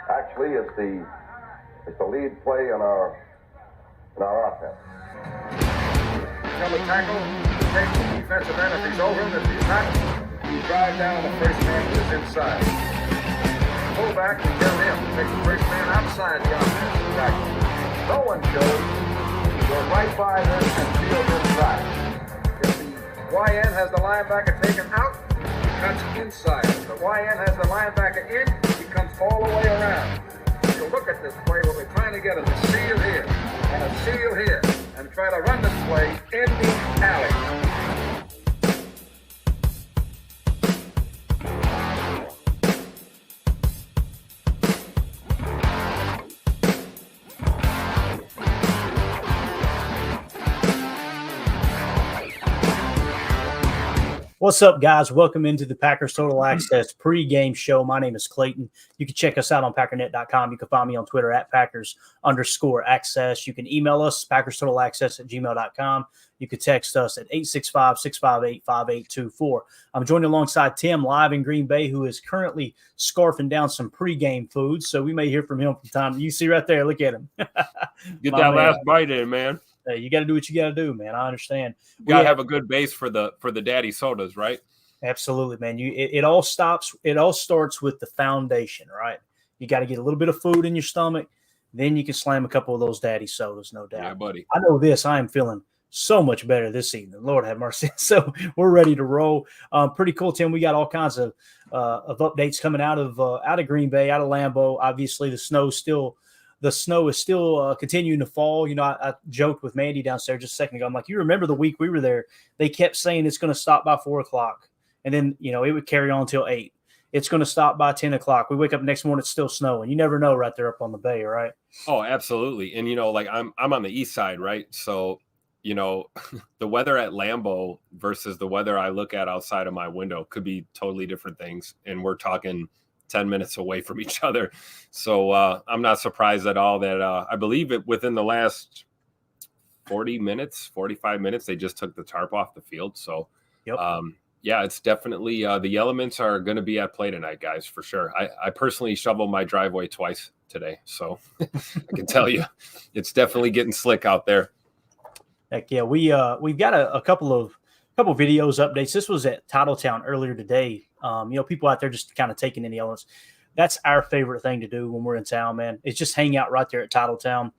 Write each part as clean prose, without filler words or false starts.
Actually, it's the lead play in our offense. Tell the tackle, take the defensive end if he's over him. If he's not, you drive down the first man who is inside. Pull back and tell him to take the first man outside the offensive tackle. No one shows. Go right by them and field inside. If the YN has the linebacker taken out, he cuts inside. If the YN has the linebacker in, he comes all the way around. So look at this play. What we're trying to get is a seal here and a seal here, and try to run this play in the alley. What's up, guys? Welcome into the Packers Total Access pregame show. My name is Clayton. You can check us out on packernet.com. You can find me on Twitter at Packers_access. You can email us, PackersTotalAccess@gmail.com. You can text us at 865-658-5824. I'm joined alongside Tim live in Green Bay, who is currently scarfing down some pregame food. So we may hear from him from time. You see right there. Look at him. Get that last bite in, man. Hey, you got to do what you got to do, man. I understand. You got to have a good base for the daddy sodas, right? Absolutely, man. It all starts with the foundation, right? You got to get a little bit of food in your stomach, then you can slam a couple of those daddy sodas, no doubt. Yeah, buddy. I know this. I am feeling so much better this evening. Lord have mercy. So we're ready to roll. Pretty cool, Tim. We got all kinds of updates coming out of Green Bay, out of Lambeau. Obviously, the snow is still continuing to fall. You know, I joked with Mandy downstairs just a second ago. I'm like, you remember the week we were there? They kept saying it's going to stop by 4 o'clock. And then, you know, it would carry on until 8. It's going to stop by 10 o'clock. We wake up next morning, it's still snowing. You never know right there up on the bay, right? Oh, absolutely. And, you know, like I'm on the east side, right? So, you know, the weather at Lambeau versus the weather I look at outside of my window could be totally different things. And we're talking 10 minutes away from each other. So I'm not surprised at all that I believe it within the last 45 minutes, they just took the tarp off the field. So, yep. Yeah, it's definitely the elements are going to be at play tonight, guys, for sure. I personally shoveled my driveway twice today. So I can tell you it's definitely getting slick out there. Heck yeah. We've got a couple of videos updates. This was at Titletown earlier today. You know, people out there just kind of taking in the elements. That's our favorite thing to do when we're in town, man. It's just hang out right there at Titletown.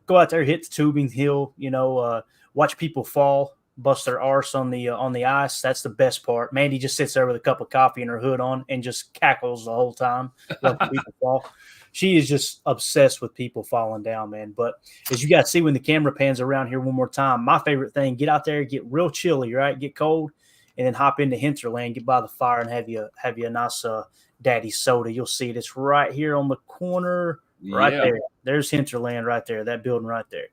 Go out there, hit the tubing hill, you know, watch people fall, bust their arse on the ice. That's the best part. Mandy just sits there with a cup of coffee and her hood on and just cackles the whole time. Letting people fall. She is just obsessed with people falling down, man. But as you guys see when the camera pans around here one more time, my favorite thing, get out there, get real chilly, right? Get cold, and then hop into Hinterland, get by the fire, and have you a nice daddy soda. You'll see it. It's right here on the corner, right there. There's Hinterland right there, that building right there.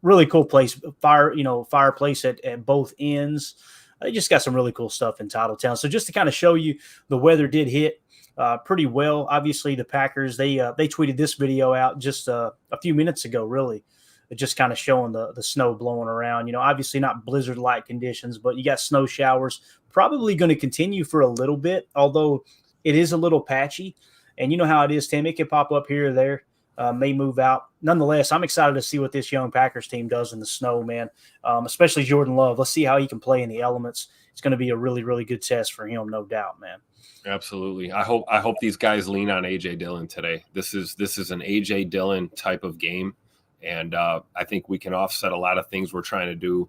Really cool place. Fireplace at both ends. They just got some really cool stuff in Titletown. So just to kind of show you, the weather did hit pretty well. Obviously, the Packers, they tweeted this video out just a few minutes ago, really, just kind of showing the snow blowing around. You know, obviously not blizzard-like conditions, but you got snow showers. Probably going to continue for a little bit, although it is a little patchy. And you know how it is, Tim. It can pop up here or there, may move out. Nonetheless, I'm excited to see what this young Packers team does in the snow, man, especially Jordan Love. Let's see how he can play in the elements. It's going to be a really, really good test for him, no doubt, man. Absolutely. I hope these guys lean on A.J. Dillon today. This is an A.J. Dillon type of game, and I think we can offset a lot of things we're trying to do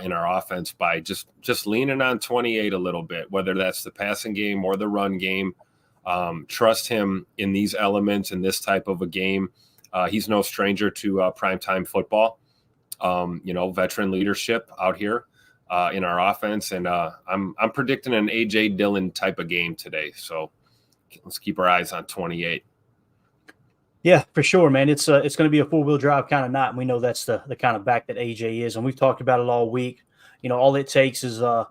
in our offense by just leaning on 28 a little bit, whether that's the passing game or the run game. Trust him in these elements in this type of a game. He's no stranger to primetime football. You know, veteran leadership out here in our offense, and I'm predicting an A.J. Dillon type of game today. So let's keep our eyes on 28. Yeah, for sure, man. It's going to be a 4-wheel drive kind of night, and we know that's the kind of back that AJ is, and we've talked about it all week. You know, all it takes is a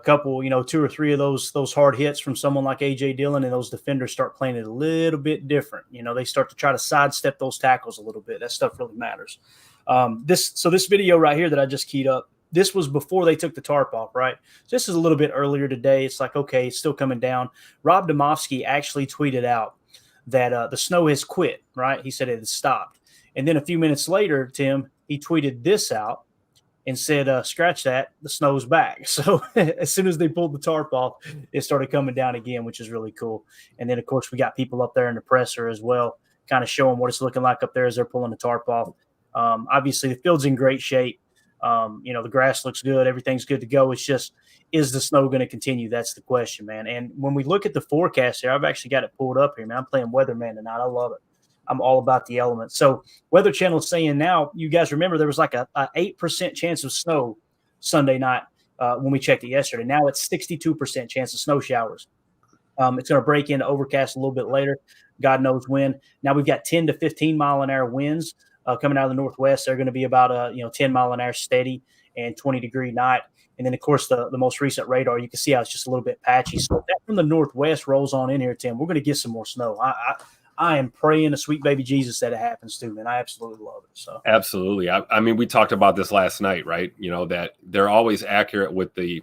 couple, 2 or 3 of those hard hits from someone like A.J. Dillon, and those defenders start playing it a little bit different. You know, they start to try to sidestep those tackles a little bit. That stuff really matters. This video right here that I just keyed up, this was before they took the tarp off, right? So this is a little bit earlier today. It's like, okay, it's still coming down. Rob Domofsky actually tweeted out that the snow has quit, right? He said it had stopped. And then a few minutes later, Tim, he tweeted this out and said, scratch that, the snow's back. So as soon as they pulled the tarp off, it started coming down again, which is really cool. And then, of course, we got people up there in the presser as well, kind of showing what it's looking like up there as they're pulling the tarp off. Obviously, the field's in great shape. The grass looks good. Everything's good to go. It's just, is the snow going to continue? That's the question, man. And when we look at the forecast here, I've actually got it pulled up here, man. I'm playing weatherman tonight. I love it. I'm all about the elements. So Weather Channel is saying now, you guys remember there was like a 8% chance of snow Sunday night when we checked it yesterday. Now it's 62% chance of snow showers. It's going to break into overcast a little bit later. God knows when. Now we've got 10 to 15 mile an hour winds coming out of the northwest. They're going to be about 10 mile an hour steady and 20-degree night. And then, of course, the most recent radar, you can see how it's just a little bit patchy. So if that from the northwest rolls on in here, Tim, we're going to get some more snow. I am praying to sweet baby Jesus that it happens too, man. I absolutely love it. So absolutely. I mean, we talked about this last night, right? That they're always accurate with the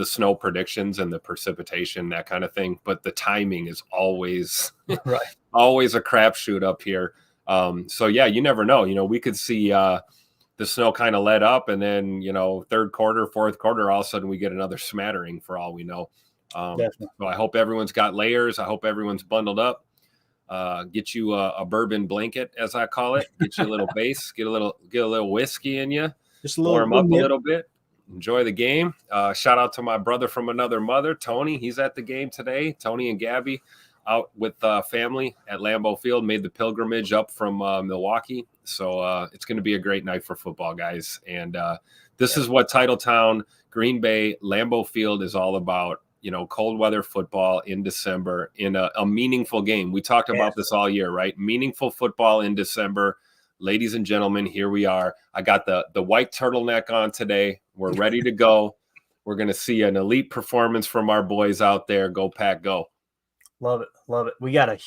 snow predictions and the precipitation, that kind of thing. But the timing is always right. Always a crapshoot up here. So yeah, you never know. We could see the snow kind of let up, and then third quarter, fourth quarter, all of a sudden we get another smattering for all we know. So I hope everyone's got layers. I hope everyone's bundled up. Get you a bourbon blanket, as I call it. Get you a little base. Get a little whiskey in you. Just a little warm up a little bit. Enjoy the game. Shout out to my brother from another mother, Tony. He's at the game today. Tony and Gabby out with family at Lambeau Field, made the pilgrimage up from Milwaukee. So it's going to be a great night for football, guys. And this is what Titletown, Green Bay, Lambeau Field is all about. Cold weather football in December in a meaningful game. We talked about this all year, right? Meaningful football in December. Ladies and gentlemen, here we are. I got the white turtleneck on today. We're ready to go. We're going to see an elite performance from our boys out there. Go Pack, go. Love it. Love it. We got a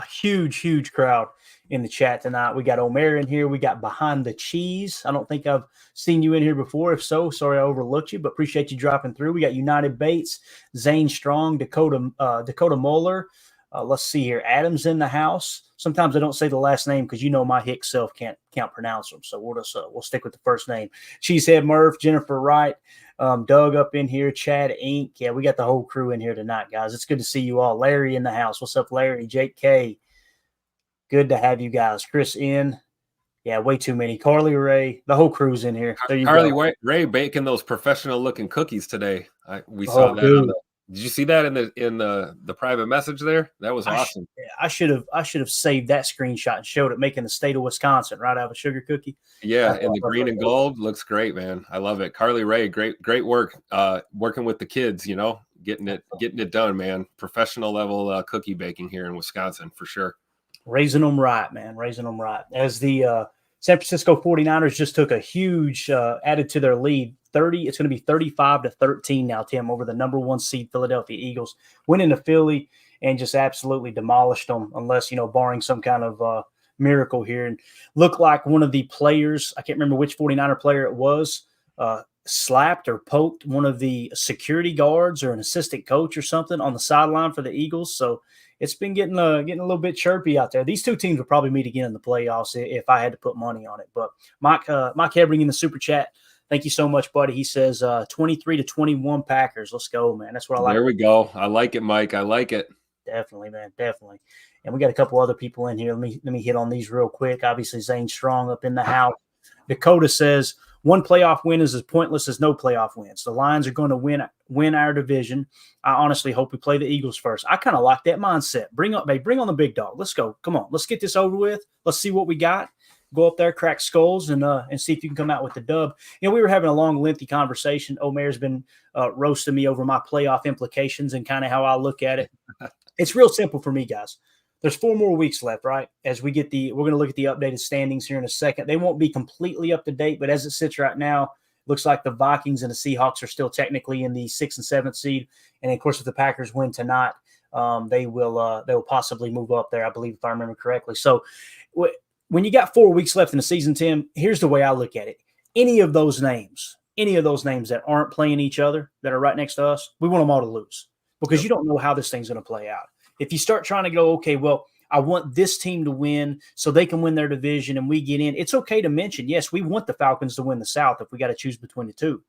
huge crowd in the chat tonight. We got Omer in here. We got Behind the Cheese. I don't think I've seen you in here before. If so, sorry I overlooked you, but appreciate you dropping through. We got United Bates, Zane Strong, Dakota Moeller. Let's see here. Adam's in the house. Sometimes I don't say the last name because my hick self can't pronounce them. So we'll stick with the first name. Cheesehead Murph, Jennifer Wright, Doug up in here, Chad Inc. Yeah, we got the whole crew in here tonight, guys. It's good to see you all. Larry in the house. What's up, Larry? Jake K. Good to have you guys. Chris in. Yeah, way too many. Carly Ray, the whole crew's in here. There you Carly go. Ray baking those professional-looking cookies today. We saw that. Did you see that in the private message there? That was awesome. I should have saved that screenshot and showed it making the state of Wisconsin right out of a sugar cookie. Yeah, and the green and gold looks great, man. I love it. Carly Ray, great work working with the kids, getting it done, man. Professional level cookie baking here in Wisconsin for sure. Raising them right, man. Raising them right. As the San Francisco 49ers just took a huge added to their lead. It's going to be 35-13 now, Tim, over the number 1 seed Philadelphia Eagles. Went into Philly and just absolutely demolished them, unless, barring some kind of miracle here. And looked like one of the players, I can't remember which 49er player it was, slapped or poked one of the security guards or an assistant coach or something on the sideline for the Eagles. So it's been getting a little bit chirpy out there. These two teams will probably meet again in the playoffs if I had to put money on it. But Mike Hebring in the super chat, thank you so much, buddy. He says 23-21 Packers. Let's go, man. That's what I like. There we go. I like it, Mike. I like it. Definitely, man. Definitely. And we got a couple other people in here. Let me hit on these real quick. Obviously, Zane Strong up in the house. Dakota says, one playoff win is as pointless as no playoff wins. The Lions are going to win our division. I honestly hope we play the Eagles first. I kind of like that mindset. Bring on the big dog. Let's go. Come on. Let's get this over with. Let's see what we got. Go up there, crack skulls, and see if you can come out with the dub. We were having a long, lengthy conversation. Omer's been roasting me over my playoff implications and kind of how I look at it. It's real simple for me, guys. There's 4 more weeks left, right? As we're going to look at the updated standings here in a second. They won't be completely up to date, but as it sits right now, looks like the Vikings and the Seahawks are still technically in the 6th and 7th seed. And of course, if the Packers win tonight, they will possibly move up there, I believe, if I remember correctly. So when you got 4 weeks left in the season, Tim, here's the way I look at it. Any of those names that aren't playing each other, that are right next to us, we want them all to lose because you don't know how this thing's going to play out. If you start trying to go, okay, well, I want this team to win so they can win their division and we get in. It's okay to mention, yes, we want the Falcons to win the South if we got to choose between the two.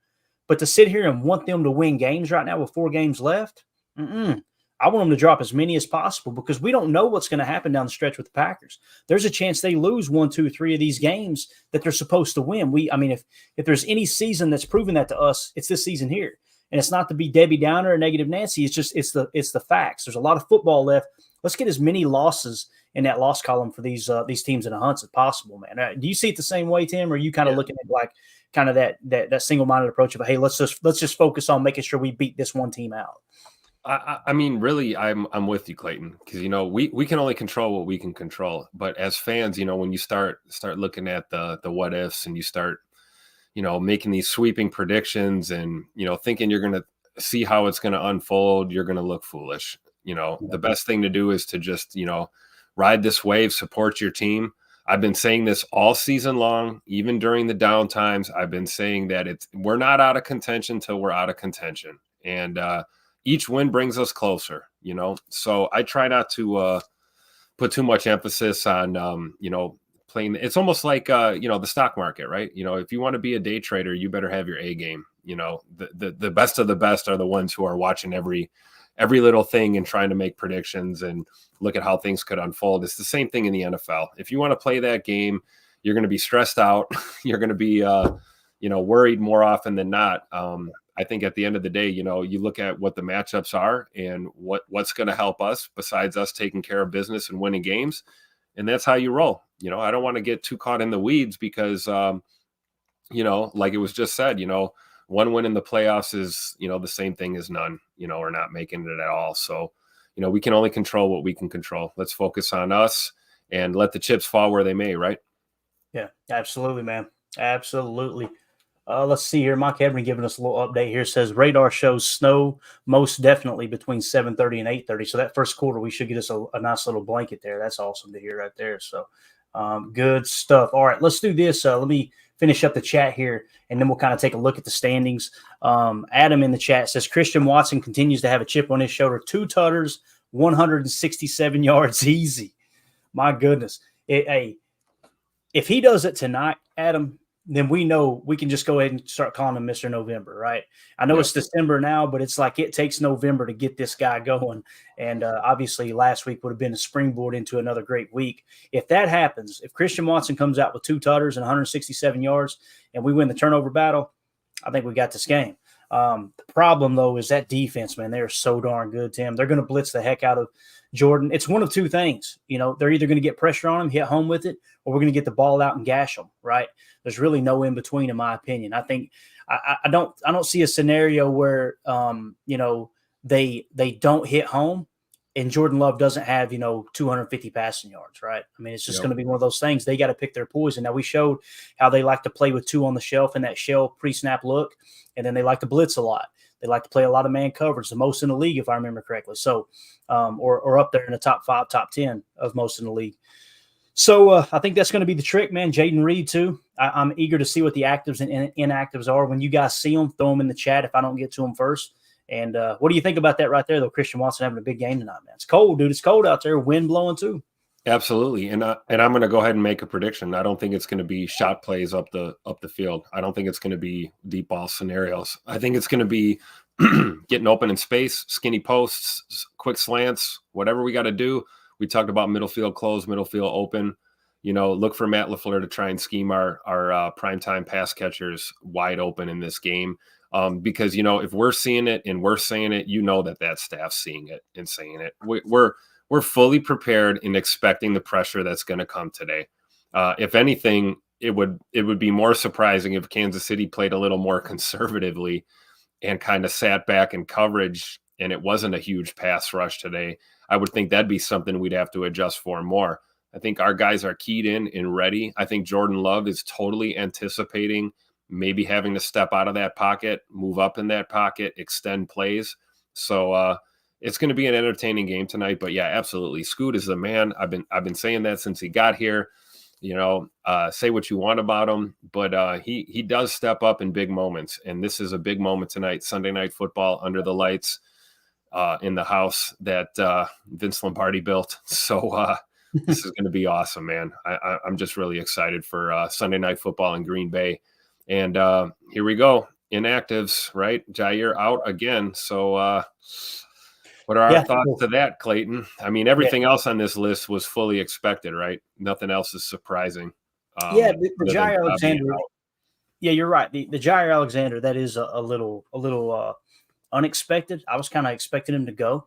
But to sit here and want them to win games right now with 4 games left, I want them to drop as many as possible because we don't know what's going to happen down the stretch with the Packers. There's a chance they lose 1, 2, 3 of these games that they're supposed to win. If there's any season that's proven that to us, it's this season here. And it's not to be Debbie Downer or negative Nancy. It's the facts. There's a lot of football left. Let's get as many losses in that loss column for these teams in the hunts as possible, man. Do you see it the same way, Tim? Or are you kind of looking at like kind of that single-minded approach of, hey, let's just focus on making sure we beat this one team out? I mean, really, I'm with you, Clayton, because we can only control what we can control. But as fans, when you start looking at the what ifs and you start, making these sweeping predictions and thinking you're going to see how it's going to unfold, you're going to look foolish. The best thing to do is to just ride this wave, support your team. I've been saying this all season long, even during the down times. I've been saying that we're not out of contention till we're out of contention, and each win brings us closer, So I try not to put too much emphasis on, playing. It's almost like, the stock market, right? If you want to be a day trader, you better have your A game. The best of the best are the ones who are watching every little thing and trying to make predictions and look at how things could unfold. It's the same thing in the NFL. If you want to play that game, you're going to be stressed out. You're going to be, worried more often than not. I think at the end of the day, you look at what the matchups are and what's going to help us besides us taking care of business and winning games. And that's how you roll. I don't want to get too caught in the weeds because, like it was just said, one win in the playoffs is, the same thing as none, or not making it at all. So, we can only control what we can control. Let's focus on us and let the chips fall where they may, right? Yeah, absolutely, man. Absolutely. Let's see here. Mike Hebron giving us a little update here. Says radar shows snow most definitely between 7:30 and 8:30. So that first quarter, we should get us a nice little blanket there. That's awesome to hear right there. So good stuff. All right, let's do this. Let me finish up the chat here, and then we'll kind of take a look at the standings. Adam in the chat says Christian Watson continues to have a chip on his shoulder. 2 tutters, 167 yards easy. My goodness. If he does it tonight, Adam, then we know we can just go ahead and start calling him Mr. November, right? I know It's December now, but it's like it takes November to get this guy going. And obviously last week would have been a springboard into another great week. If that happens, if Christian Watson comes out with 2 tutters and 167 yards and we win the turnover battle, I think we got this game. The problem, though, is that defense, man. They're so darn good, Tim. They're going to blitz the heck out of Jordan. It's one of two things. They're either going to get pressure on him, hit home with it, or we're going to get the ball out and gash them, right? There's really no in between, in my opinion. I think I don't see a scenario where they don't hit home and Jordan Love doesn't have 250 passing yards, right? I mean, it's just going to be one of those things. They got to pick their poison. Now, we showed how they like to play with 2 on the shelf in that shell pre-snap look, and then they like to blitz a lot. They like to play a lot of man coverage, the most in the league, if I remember correctly. So, or up there in the top 5, top 10 of most in the league. So I think that's going to be the trick, man. Jaden Reed, too. I'm eager to see what the actives and inactives are. When you guys see them, throw them in the chat if I don't get to them first. And what do you think about that right there, though? Christian Watson having a big game tonight, man. It's cold, dude. It's cold out there. Wind blowing, too. Absolutely. And I'm going to go ahead and make a prediction. I don't think it's going to be shot plays up the field. I don't think it's going to be deep ball scenarios. I think it's going to be getting open in space, skinny posts, quick slants, whatever we got to do. We talked about middle field closed, middle field open. Look for Matt LaFleur to try and scheme our primetime pass catchers wide open in this game. Because, if we're seeing it and we're saying it, that staff's seeing it and saying it. We're fully prepared and expecting the pressure that's going to come today. If anything, it would be more surprising if Kansas City played a little more conservatively and kind of sat back in coverage and it wasn't a huge pass rush today. I would think that'd be something we'd have to adjust for more. I think our guys are keyed in and ready. I think Jordan Love is totally anticipating maybe having to step out of that pocket, move up in that pocket, extend plays. So it's going to be an entertaining game tonight. But yeah, absolutely. Scoot is the man. I've been saying that since he got here. Say what you want about him, but he does step up in big moments. And this is a big moment tonight, Sunday Night Football under the lights in the house that Vince Lombardi built. So This is going to be awesome, man. I'm just really excited for Sunday Night Football in Green Bay. And here we go. Inactives, right? Jair out again. So what are our thoughts to that, Clayton? I mean, everything else on this list was fully expected, right? Nothing else is surprising. The Jair Alexander. Yeah, you're right. The Jair Alexander, that is a little unexpected. I was kind of expecting him to go,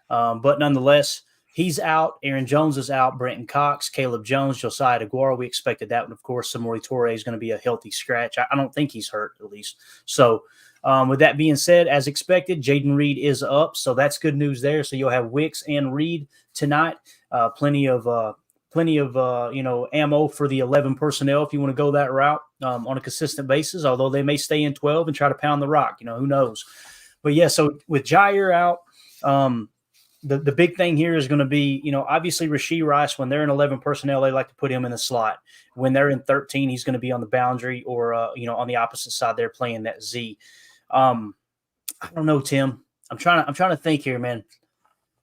but nonetheless, he's out. Aaron Jones is out. Brenton Cox, Caleb Jones, Josiah DeGuara. We expected that. And of course, Samori Toure is going to be a healthy scratch. I don't think he's hurt, at least. So with that being said, as expected, Jaden Reed is up. So that's good news there. So you'll have Wicks and Reed tonight. Plenty of ammo for the 11 personnel if you want to go that route on a consistent basis, although they may stay in 12 and try to pound the rock. Who knows? But yeah, so with Jair out, the big thing here is going to be, obviously Rashee Rice, when they're in 11 personnel, they like to put him in the slot. When they're in 13, he's going to be on the boundary or, on the opposite side, they're playing that Z. I don't know, Tim. I'm trying to think here, man.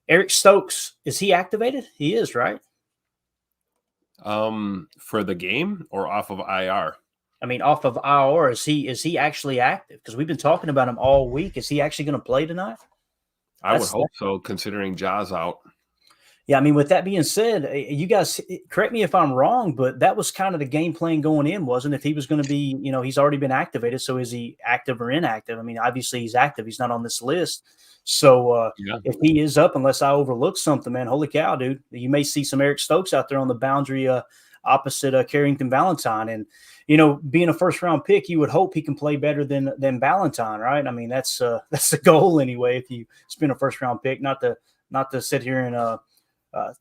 Eric Stokes, is he activated? He is, right? For the game or off of IR? I mean, off of IR, is he actually active? Because we've been talking about him all week. Is he actually going to play tonight? I would hope so, considering Ja's out. Yeah, I mean, with that being said, you guys correct me if I'm wrong, but that was kind of the game plan going in, wasn't it? If he was going to be, he's already been activated, so is he active or inactive? I mean, obviously he's active. He's not on this list. So if he is up, unless I overlook something, man, holy cow, dude, you may see some Eric Stokes out there on the boundary opposite Carrington Valentine. And, being a first-round pick, you would hope he can play better than Valentine, right? I mean, that's the goal anyway. If you spend a first-round pick, not to sit here and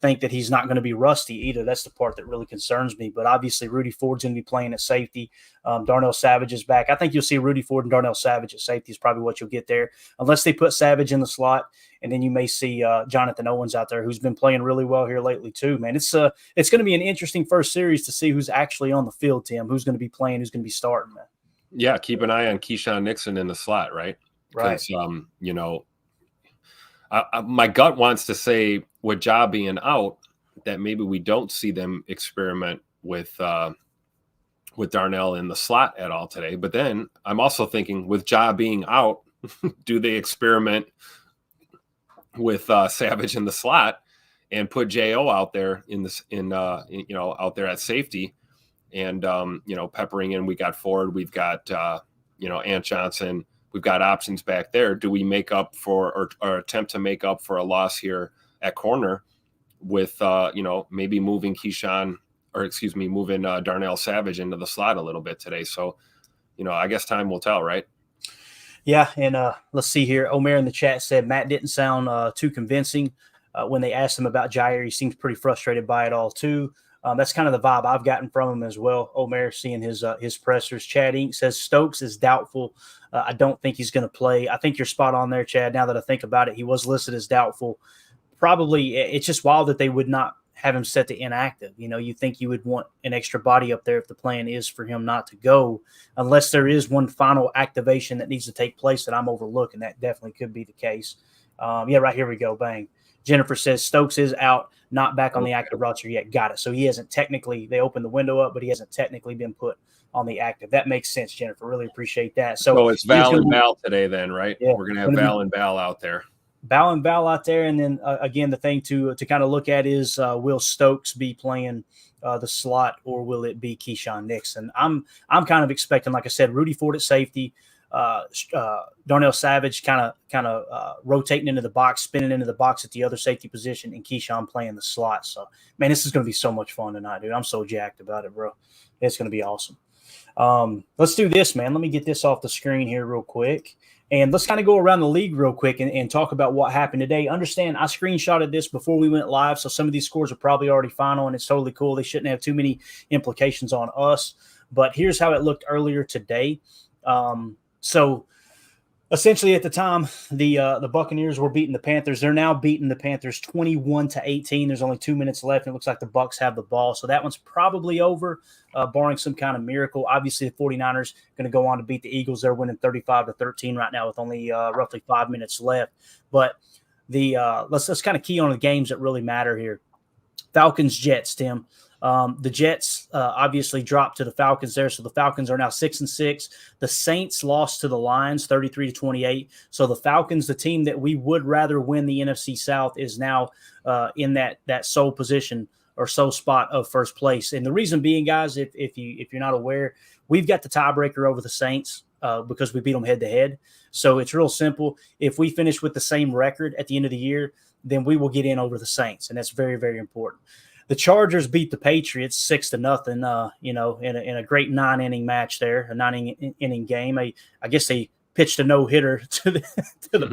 think that he's not going to be rusty either. That's the part that really concerns me. But obviously, Rudy Ford's going to be playing at safety. Darnell Savage is back. I think you'll see Rudy Ford and Darnell Savage at safety is probably what you'll get there, unless they put Savage in the slot. And then you may see Jonathan Owens out there, who's been playing really well here lately too, man. It's going to be an interesting first series to see who's actually on the field, Tim, who's going to be playing, who's going to be starting, man. Yeah, keep an eye on Keyshawn Nixon in the slot, right? Right. My gut wants to say with Ja being out that maybe we don't see them experiment with Darnell in the slot at all today. But then I'm also thinking with Ja being out, do they experiment with Savage in the slot and put Jo out there out there at safety and peppering in? We got Ford, we've got Ant Johnson. We've got options back there. Do we make up for or attempt to make up for a loss here at corner with, maybe moving moving Darnell Savage into the slot a little bit today? So, I guess time will tell, right? Yeah, and let's see here. Omer in the chat said Matt didn't sound too convincing when they asked him about Jair. He seems pretty frustrated by it all too. That's kind of the vibe I've gotten from him as well. Omer seeing his pressers. Chad Inc. says Stokes is doubtful. I don't think he's going to play. I think you're spot on there, Chad. Now that I think about it, he was listed as doubtful. Probably it's just wild that they would not have him set to inactive. You think you would want an extra body up there if the plan is for him not to go, unless there is one final activation that needs to take place that I'm overlooking. That definitely could be the case. Right here we go. Bang. Jennifer says Stokes is out, not back on the active roster yet. Got it. So he hasn't technically, they opened the window up, but he hasn't technically been put on the active. That makes sense, Jennifer. Really appreciate that. So it's Val and Val today then, right? Yeah, we're going to have Val and Val out there. Val and Val out there. And then again, the thing to kind of look at is will Stokes be playing the slot or will it be Keyshawn Nixon? I'm kind of expecting, like I said, Rudy Ford at safety, Darnell Savage kind of rotating into the box, spinning into the box at the other safety position, and Keyshawn playing the slot. So, man, this is going to be so much fun tonight, dude. I'm so jacked about it, bro. It's going to be awesome. Let's do this, man. Let me get this off the screen here real quick. And let's kind of go around the league real quick and talk about what happened today. Understand, I screenshotted this before we went live, so some of these scores are probably already final, and it's totally cool. They shouldn't have too many implications on us. But here's how it looked earlier today. So essentially at the time, the Buccaneers were beating the Panthers. They're now beating the Panthers 21-18. There's only 2 minutes left, and it looks like the Bucs have the ball. So that one's probably over, barring some kind of miracle. Obviously, the 49ers going to go on to beat the Eagles. They're winning 35-13 right now with only roughly 5 minutes left. But let's kind of key on the games that really matter here. Falcons, Jets, Tim. The Jets obviously dropped to the Falcons there, so the Falcons are now 6-6. The Saints lost to the Lions 33-28. So the Falcons, the team that we would rather win the NFC South, is now in that sole position or sole spot of first place. And the reason being, guys, if you're not aware, we've got the tiebreaker over the Saints because we beat them head to head. So it's real simple. If we finish with the same record at the end of the year, then we will get in over the Saints, and that's very, very important. The Chargers beat the Patriots 6-0, in a great 9-inning match there, a 9-inning game. I guess they pitched a no-hitter to the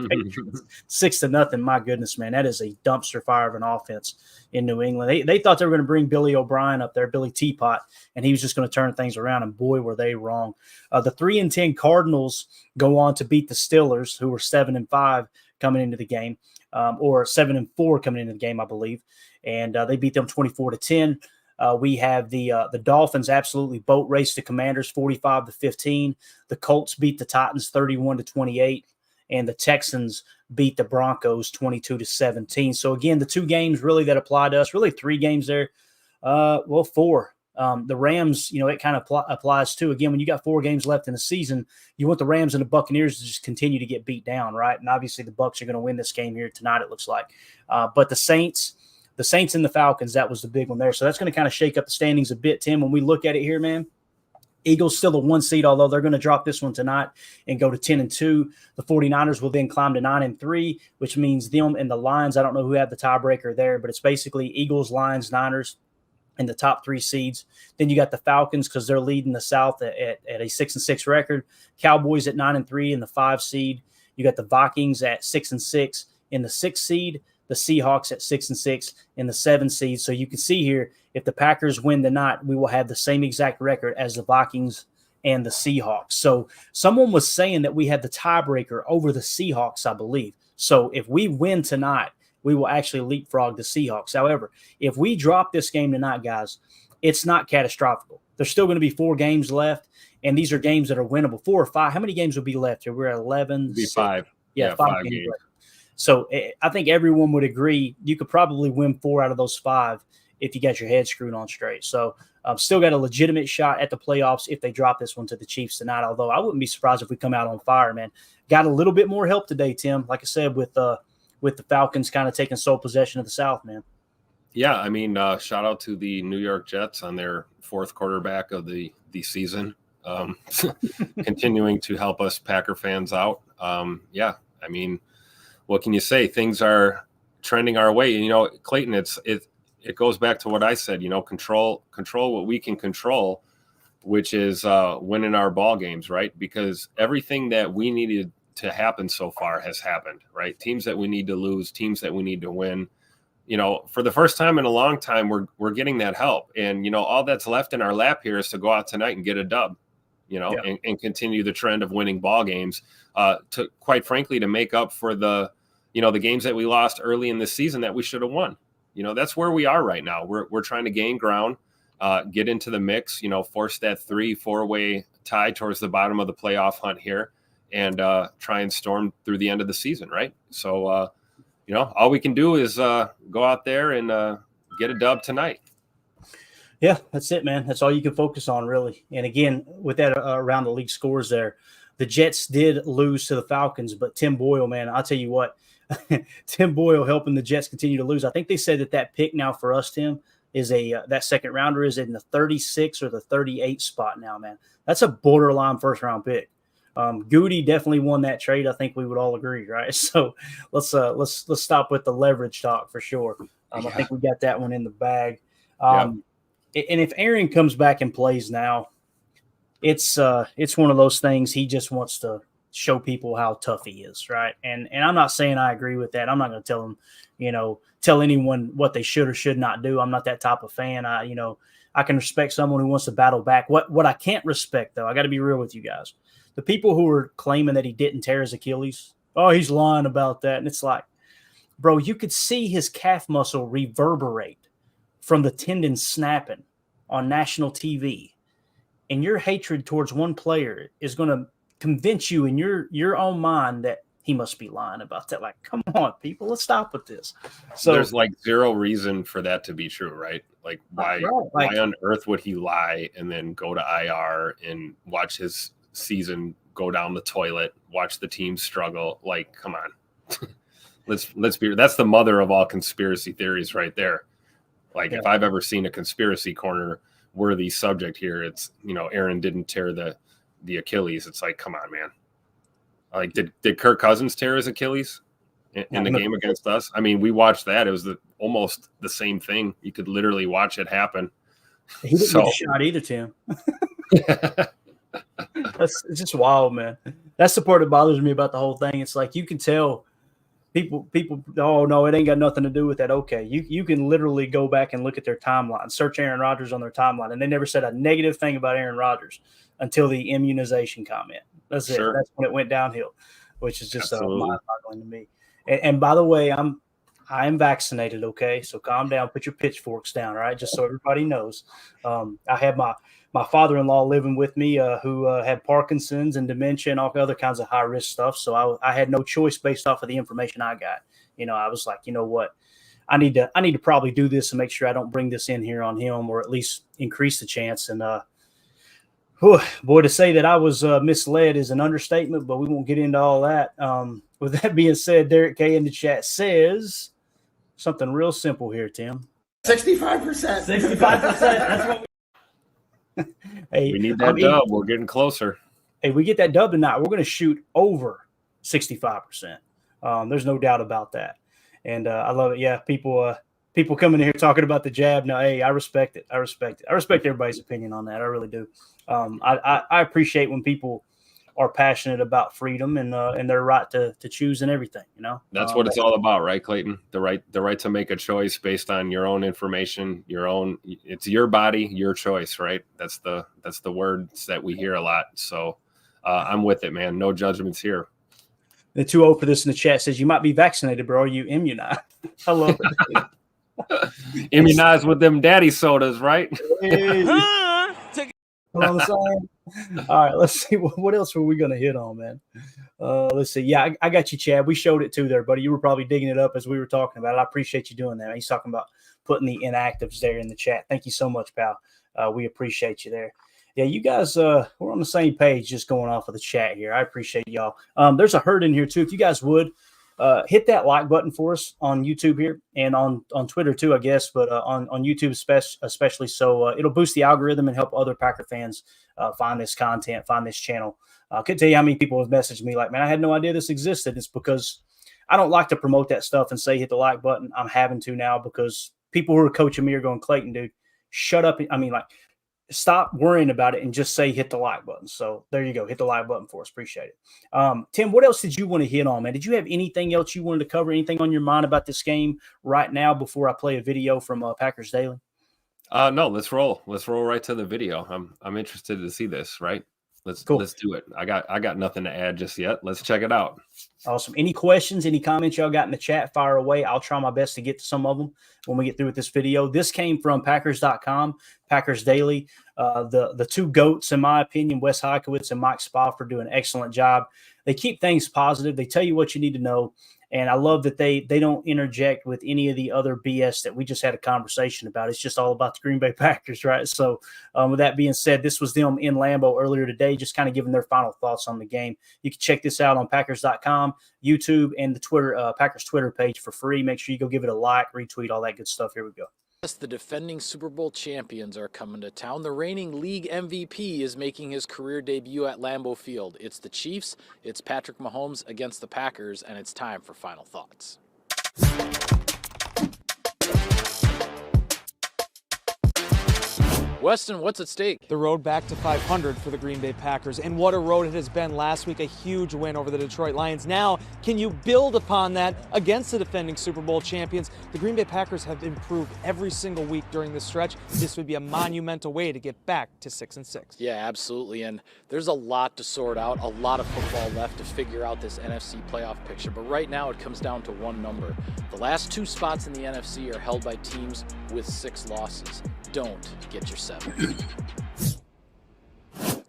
Patriots, 6-0. My goodness, man, that is a dumpster fire of an offense in New England. They thought they were going to bring Billy O'Brien up there, Billy Teapot, and he was just going to turn things around, and boy, were they wrong. The 3-10 Cardinals go on to beat the Steelers, who were 7-5 coming into the game, or 7-4 coming into the game, I believe. And they beat them 24-10. We have the Dolphins absolutely boat race the Commanders 45-15. The Colts beat the Titans 31-28, and the Texans beat the Broncos 22-17. So again, the two games really that apply to us, really three games there. Four. The Rams, it kind of applies too. Again, when you got 4 games left in the season, you want the Rams and the Buccaneers to just continue to get beat down, right? And obviously the Bucs are going to win this game here tonight, it looks like. But the Saints and the Falcons, that was the big one there. So that's going to kind of shake up the standings a bit, Tim. When we look at it here, man, Eagles still the 1 seed, although they're going to drop this one tonight and go to 10-2. The 49ers will then climb to 9-3, which means them and the Lions, I don't know who have the tiebreaker there, but it's basically Eagles, Lions, Niners in the top 3 seeds. Then you got the Falcons because they're leading the South at a 6-6 record. Cowboys at 9-3 in the 5 seed. You got the Vikings at 6-6 in the 6 seed. The Seahawks at 6-6 in the 7 seed. So you can see here, if the Packers win tonight, we will have the same exact record as the Vikings and the Seahawks. So someone was saying that we had the tiebreaker over the Seahawks, I believe. So if we win tonight, we will actually leapfrog the Seahawks. However, if we drop this game tonight, guys, it's not catastrophic. There's still going to be 4 games left, and these are games that are winnable. 4 or 5. How many games will be left here? We're at 11. It'll be 5. Yeah, 5 games left. So I think everyone would agree you could probably win 4 out of those 5 if you got your head screwed on straight. So still got a legitimate shot at the playoffs if they drop this one to the Chiefs tonight, although I wouldn't be surprised if we come out on fire, man. Got a little bit more help today, Tim, like I said, with the Falcons kind of taking sole possession of the South, man. Yeah, I mean, shout out to the New York Jets on their 4th quarterback of the season, continuing to help us Packer fans out. Yeah, I mean, what can you say? Things are trending our way. Clayton, it goes back to what I said, control what we can control, which is winning our ball games, right? Because everything that we needed to happen so far has happened, right? Teams that we need to lose, teams that we need to win. For the first time in a long time, we're getting that help. And, all that's left in our lap here is to go out tonight and get a dub, and continue the trend of winning ball games, to quite frankly, to make up for the games that we lost early in the season that we should have won. That's where we are right now. We're trying to gain ground, get into the mix, force that 3-4-way tie towards the bottom of the playoff hunt here, and try and storm through the end of the season, right? So, all we can do is go out there and get a dub tonight. Yeah, that's it, man. That's all you can focus on, really. And again, with that around the league scores there, the Jets did lose to the Falcons, but Tim Boyle, man, I'll tell you what, Tim Boyle helping the Jets continue to lose. I think they said that pick now for us, Tim, is that second rounder is in the 36 or the 38 spot now, man. That's a borderline first round pick. Goody definitely won that trade. I think we would all agree, right? So let's stop with the leverage talk for sure. I think we got that one in the bag. And if Aaron comes back and plays now, it's one of those things. He just wants to show people how tough he is, right? And I'm not saying I agree with that. I'm not going to tell him, tell anyone what they should or should not do. I'm not that type of fan. I can respect someone who wants to battle back. What I can't respect, though, I got to be real with you guys. The people who are claiming that he didn't tear his Achilles, he's lying about that. And it's like, bro, you could see his calf muscle reverberate from the tendon snapping on national TV. And your hatred towards one player is going to convince you in your own mind that he must be lying about that. Like, come on, people, let's stop with this. So there's like zero reason for that to be true, right? Like why on earth would he lie and then go to IR and watch his season go down the toilet, watch the team struggle? Like, come on. let's be, that's the mother of all conspiracy theories right there. Like, if I've ever seen a conspiracy corner worthy subject here, it's, Aaron didn't tear the Achilles. It's like, come on, man. Like, did Kirk Cousins tear his Achilles in the game against us? I mean, we watched that. It was almost the same thing. You could literally watch it happen. He didn't get a shot either, Tim. It's just wild, man. That's the part that bothers me about the whole thing. It's like, you can tell people, oh no, it ain't got nothing to do with that. Okay, you can literally go back and look at their timeline, search Aaron Rodgers on their timeline, and they never said a negative thing about Aaron Rodgers until the immunization comment. That's it. That's when it went downhill, which is just mind-boggling to me. And by the way, I am vaccinated. Okay, so calm down, put your pitchforks down. All right, just so everybody knows. I have my father-in-law living with me who had Parkinson's and dementia and all other kinds of high-risk stuff. So I had no choice based off of the information I got. I was like, you know what? I need to probably do this and make sure I don't bring this in here on him, or at least increase the chance. And boy, to say that I was misled is an understatement, but we won't get into all that. With that being said, Derek K in the chat says something real simple here, Tim. 65%. 65%. That's what we need that dub. We're getting closer. Hey, we get that dub tonight, we're going to shoot over 65%. There's no doubt about that. And I love it. Yeah, people coming in here talking about the jab. No, hey, I respect it. I respect everybody's opinion on that. I really do. I appreciate when people are passionate about freedom and their right to choose and everything. That's what it's all about, right, Clayton? The right to make a choice based on your own information, it's your body, your choice, right? That's the words that we hear a lot. So I'm with it, man. No judgments here. The 2-0 for this in the chat says, you might be vaccinated, bro. Are you immunized? I love it. Immunized with them daddy sodas, right? Hey. All right, let's see. What else were we going to hit on, man? Let's see. Yeah, I got you, Chad. We showed it too there, buddy. You were probably digging it up as we were talking about it. I appreciate you doing that. He's talking about putting the inactives there in the chat. Thank you so much, pal. We appreciate you there. Yeah, you guys, we're on the same page just going off of the chat here. I appreciate y'all. There's a herd in here too. If you guys would hit that like button for us on YouTube here and on Twitter too, I guess, but on YouTube especially. So it'll boost the algorithm and help other Packer fans find this content, find this channel. I could tell you how many people have messaged me like, man, I had no idea this existed. It's because I don't like to promote that stuff and say hit the like button. I'm having to now because people who are coaching me are going, Clayton, dude, shut up. I mean, like, stop worrying about it and just say hit the like button. So there you go. Hit the like button for us. Appreciate it. Tim, what else did you want to hit on, man? Did you have anything else you wanted to cover? Anything on your mind about this game right now before I play a video from Packers Daily? No, let's roll. Let's roll right to the video. I'm interested to see this, right? Let's do it. I got nothing to add just yet. Let's check it out. Awesome. Any questions, any comments y'all got in the chat, fire away. I'll try my best to get to some of them when we get through with this video. This came from Packers.com, Packers Daily. The two GOATs, in my opinion, Wes Heikowitz and Mike Spofford, do an excellent job. They keep things positive. They tell you what you need to know. And I love that they don't interject with any of the other BS that we just had a conversation about. It's just all about the Green Bay Packers, right? So with that being said, this was them in Lambeau earlier today, just kind of giving their final thoughts on the game. You can check this out on Packers.com, YouTube, and the Twitter Packers Twitter page for free. Make sure you go give it a like, retweet, all that good stuff. Here we go. The defending Super Bowl champions are coming to town. The reigning league MVP is making his career debut at Lambeau Field. It's the Chiefs, it's Patrick Mahomes against the Packers, and it's time for final thoughts. Weston, what's at stake? The road back to 500 for the Green Bay Packers, and what a road it has been last week, a huge win over the Detroit Lions. Now, can you build upon that against the defending Super Bowl champions? The Green Bay Packers have improved every single week during this stretch. This would be a monumental way to get back to 6-6. Yeah, absolutely, and there's a lot to sort out, a lot of football left to figure out this NFC playoff picture, but right now it comes down to one number. The last two spots in the NFC are held by teams with 6 losses. Don't get your 7.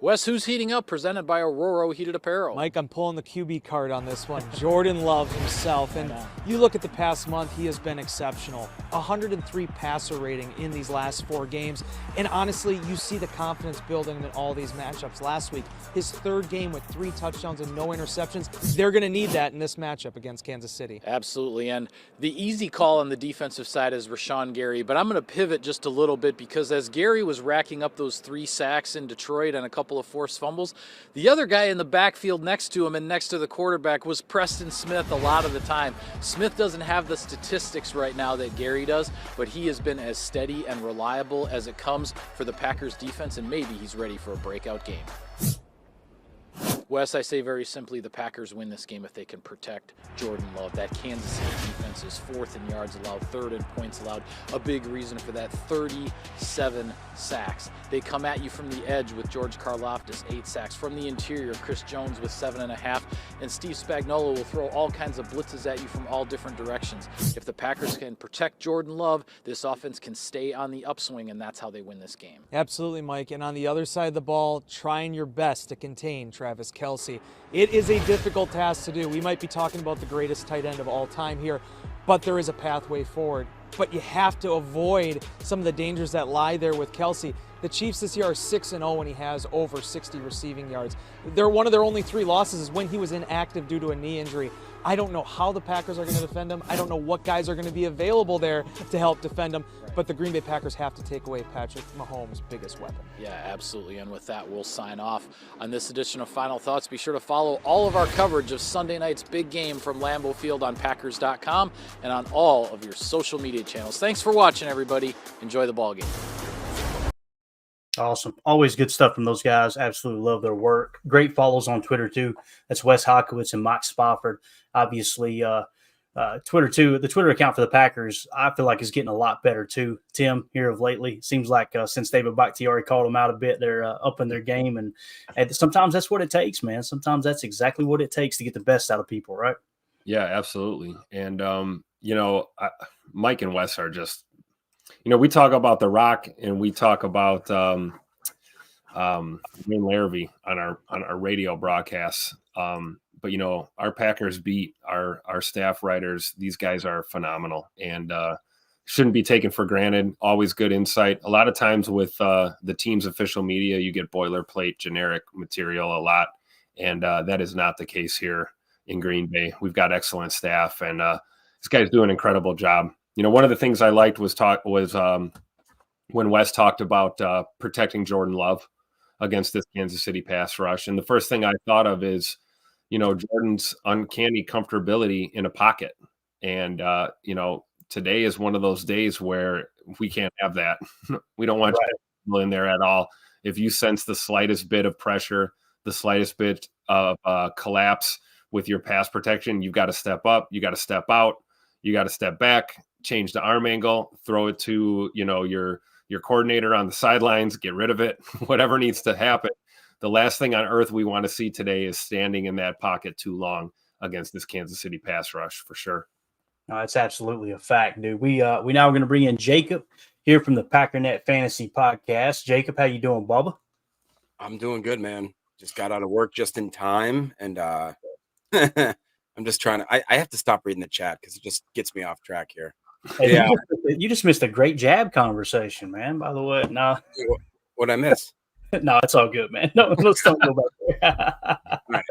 Wes, who's heating up? Presented by Aurora Heated Apparel. Mike, I'm pulling the QB card on this one. Jordan Love himself. And you look at the past month, he has been exceptional. 103 passer rating in these last 4 games. And honestly, you see the confidence building in all these matchups. Last week, his 3rd game with 3 touchdowns and no interceptions. They're going to need that in this matchup against Kansas City. Absolutely. And the easy call on the defensive side is Rashawn Gary. But I'm going to pivot just a little bit, because as Gary was racking up those 3 sacks in Detroit and a couple of forced fumbles, the other guy in the backfield next to him and next to the quarterback was Preston Smith a lot of the time. Smith doesn't have the statistics right now that Gary does, but he has been as steady and reliable as it comes for the Packers defense, and maybe he's ready for a breakout game. Wes, I say very simply, the Packers win this game if they can protect Jordan Love. That Kansas City defense is 4th in yards allowed, 3rd in points allowed. A big reason for that, 37 sacks. They come at you from the edge with George Karlaftis, 8 sacks. From the interior, Chris Jones with 7.5. And Steve Spagnuolo will throw all kinds of blitzes at you from all different directions. If the Packers can protect Jordan Love, this offense can stay on the upswing, and that's how they win this game. Absolutely, Mike. And on the other side of the ball, trying your best to contain Travis Kelce. It is a difficult task to do. We might be talking about the greatest tight end of all time here, but there is a pathway forward. But you have to avoid some of the dangers that lie there with Kelce. The Chiefs this year are 6-0 when he has over 60 receiving yards. One of their only 3 losses is when he was inactive due to a knee injury. I don't know how the Packers are going to defend him. I don't know what guys are going to be available there to help defend him. But the Green Bay Packers have to take away Patrick Mahomes' biggest weapon. Yeah, absolutely. And with that, we'll sign off on this edition of Final Thoughts. Be sure to follow all of our coverage of Sunday night's big game from Lambeau Field on Packers.com and on all of your social media channels. Thanks for watching, everybody. Enjoy the ball game. Awesome. Always good stuff from those guys. Absolutely love their work. Great follows on Twitter, too. That's Wes Hockowitz and Mike Spofford. Obviously, Twitter, too. The Twitter account for the Packers, I feel like, is getting a lot better, too, Tim, here of lately. Seems like since David Bakhtiari called them out a bit, they're upping their game. And sometimes that's what it takes, man. Sometimes that's exactly what it takes to get the best out of people, right? Yeah, absolutely. And, Mike and Wes are just, we talk about The Rock and we talk about Wayne Larrabee on our radio broadcasts. But our Packers beat, our staff writers, these guys are phenomenal and shouldn't be taken for granted. Always good insight. A lot of times with the team's official media, you get boilerplate, generic material a lot. And that is not the case here in Green Bay. We've got excellent staff, and this guy's doing an incredible job. One of the things I liked was when Wes talked about protecting Jordan Love against this Kansas City pass rush. And the first thing I thought of is, Jordan's uncanny comfortability in a pocket. And, today is one of those days where we can't have that. We don't want people in there at all. If you sense the slightest bit of pressure, the slightest bit of collapse with your pass protection, you've got to step up, you got to step out, you got to step back, change the arm angle, throw it to, your coordinator on the sidelines, get rid of it, whatever needs to happen. The last thing on earth we want to see today is standing in that pocket too long against this Kansas City pass rush, for sure. No, it's absolutely a fact, dude. We now are going to bring in Jacob here from the Packernet Fantasy Podcast. Jacob, how you doing, Bubba? I'm doing good, man. Just got out of work just in time, and I'm just trying to. I have to stop reading the chat because it just gets me off track here. Hey, Yeah, you just missed a great jab conversation, man. By the way, no, what I miss? no, it's all good, man. No, let's don't go back there.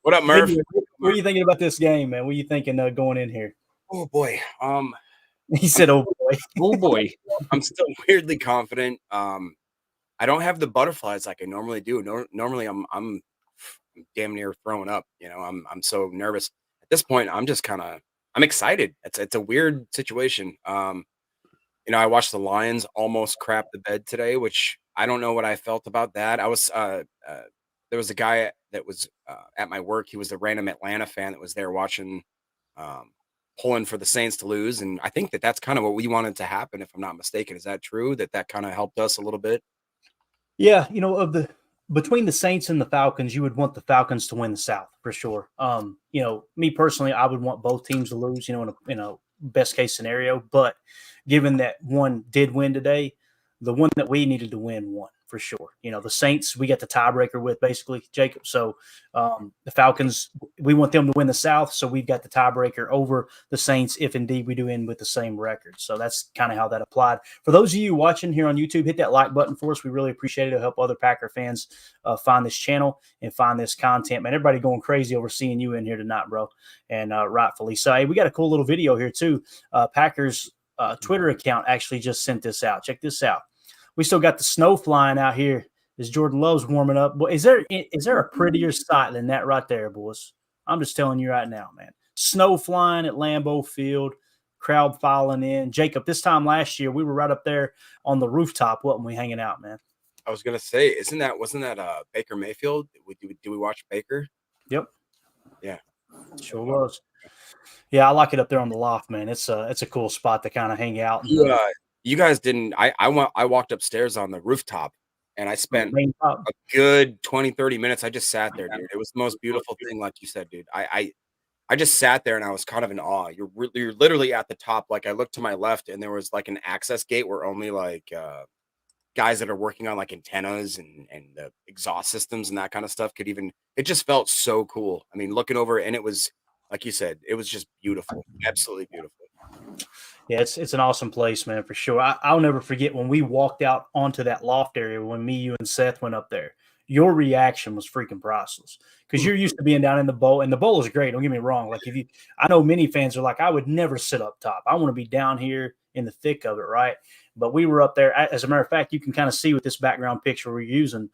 What up, Murph? What are you thinking about this game, man? What are you thinking going in here? Oh boy. He said, "Oh boy, Oh boy." I'm still weirdly confident. I don't have the butterflies like I normally do. Normally, I'm damn near throwing up. I'm so nervous at this point. I'm excited. It's a weird situation. I watched the Lions almost crap the bed today, which I don't know what I felt about that. I was there was a guy that was at my work. He was a random Atlanta fan that was there watching, pulling for the Saints to lose. And I think that's kind of what we wanted to happen, if I'm not mistaken. Is that true? That kind of helped us a little bit? yeah." Between the Saints and the Falcons, you would want the Falcons to win the South for sure. Me personally, I would want both teams to lose. In a best case scenario, but given that one did win today, the one that we needed to win won for sure. You know, the Saints, we got the tiebreaker with basically, Jacob. So the Falcons, we want them to win the South. So we've got the tiebreaker over the Saints if indeed we do end with the same record. So that's kind of how that applied. For those of you watching here on YouTube, hit that like button for us. We really appreciate it. It'll help other Packer fans find this channel and find this content. Man, everybody going crazy over seeing you in here tonight, bro. And rightfully so. Hey, we got a cool little video here too. Packers Twitter account actually just sent this out. Check this out. We still got the snow flying out here as Jordan Love's warming up. Boy, is there a prettier sight than that right there, boys? I'm just telling you right now, man. Snow flying at Lambeau Field, crowd filing in. Jacob, this time last year, we were right up there on the rooftop, wasn't we, hanging out, man? I was gonna say, wasn't that Baker Mayfield? Do we watch Baker? Yep. Yeah. Sure was. Yeah, I like it up there on the loft, man. It's a cool spot to kind of hang out. You guys didn't. I walked upstairs on the rooftop, and I spent a good 20, 30 minutes. I just sat there, dude. It was the most beautiful thing, like you said, dude. I just sat there and I was kind of in awe. You're literally at the top. Like I looked to my left and there was like an access gate where only like guys that are working on like antennas and the exhaust systems and that kind of stuff could even. It just felt so cool. I mean, looking over, and it was, like you said, it was just beautiful, absolutely beautiful. Yeah, it's an awesome place, man, for sure. I'll never forget when we walked out onto that loft area when me, you, and Seth went up there. Your reaction was freaking priceless because you're used to being down in the bowl, and the bowl is great. Don't get me wrong. Like I know many fans are like, I would never sit up top. I want to be down here in the thick of it, right? But we were up there. As a matter of fact, you can kind of see with this background picture we're using,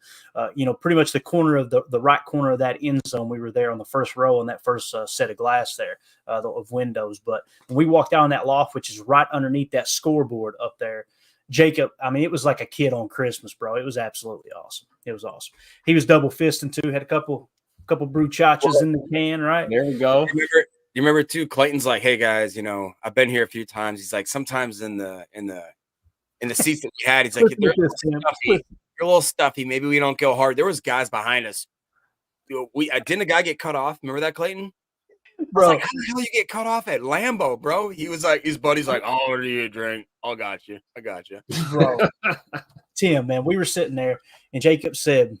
pretty much the corner of the right corner of that end zone. We were there on the first row on that first set of glass there of windows. But when we walked out on that loft, which is right underneath that scoreboard up there, Jacob, I mean, it was like a kid on Christmas, bro. It was absolutely awesome. It was awesome. He was double fisting too. Had a couple bruchachas in the can, right? There you go. You remember too? Clayton's like, "Hey guys, I've been here a few times." He's like, "Sometimes in the seats that we had, he's like, you're a little stuffy. Maybe we don't go hard." There was guys behind us. Didn't a guy get cut off? Remember that, Clayton? Bro, like, how the hell you get cut off at Lambeau, bro? He was like, his buddy's like, "Oh, what do you drink? I got you. Bro, Tim, man, we were sitting there, and Jacob said,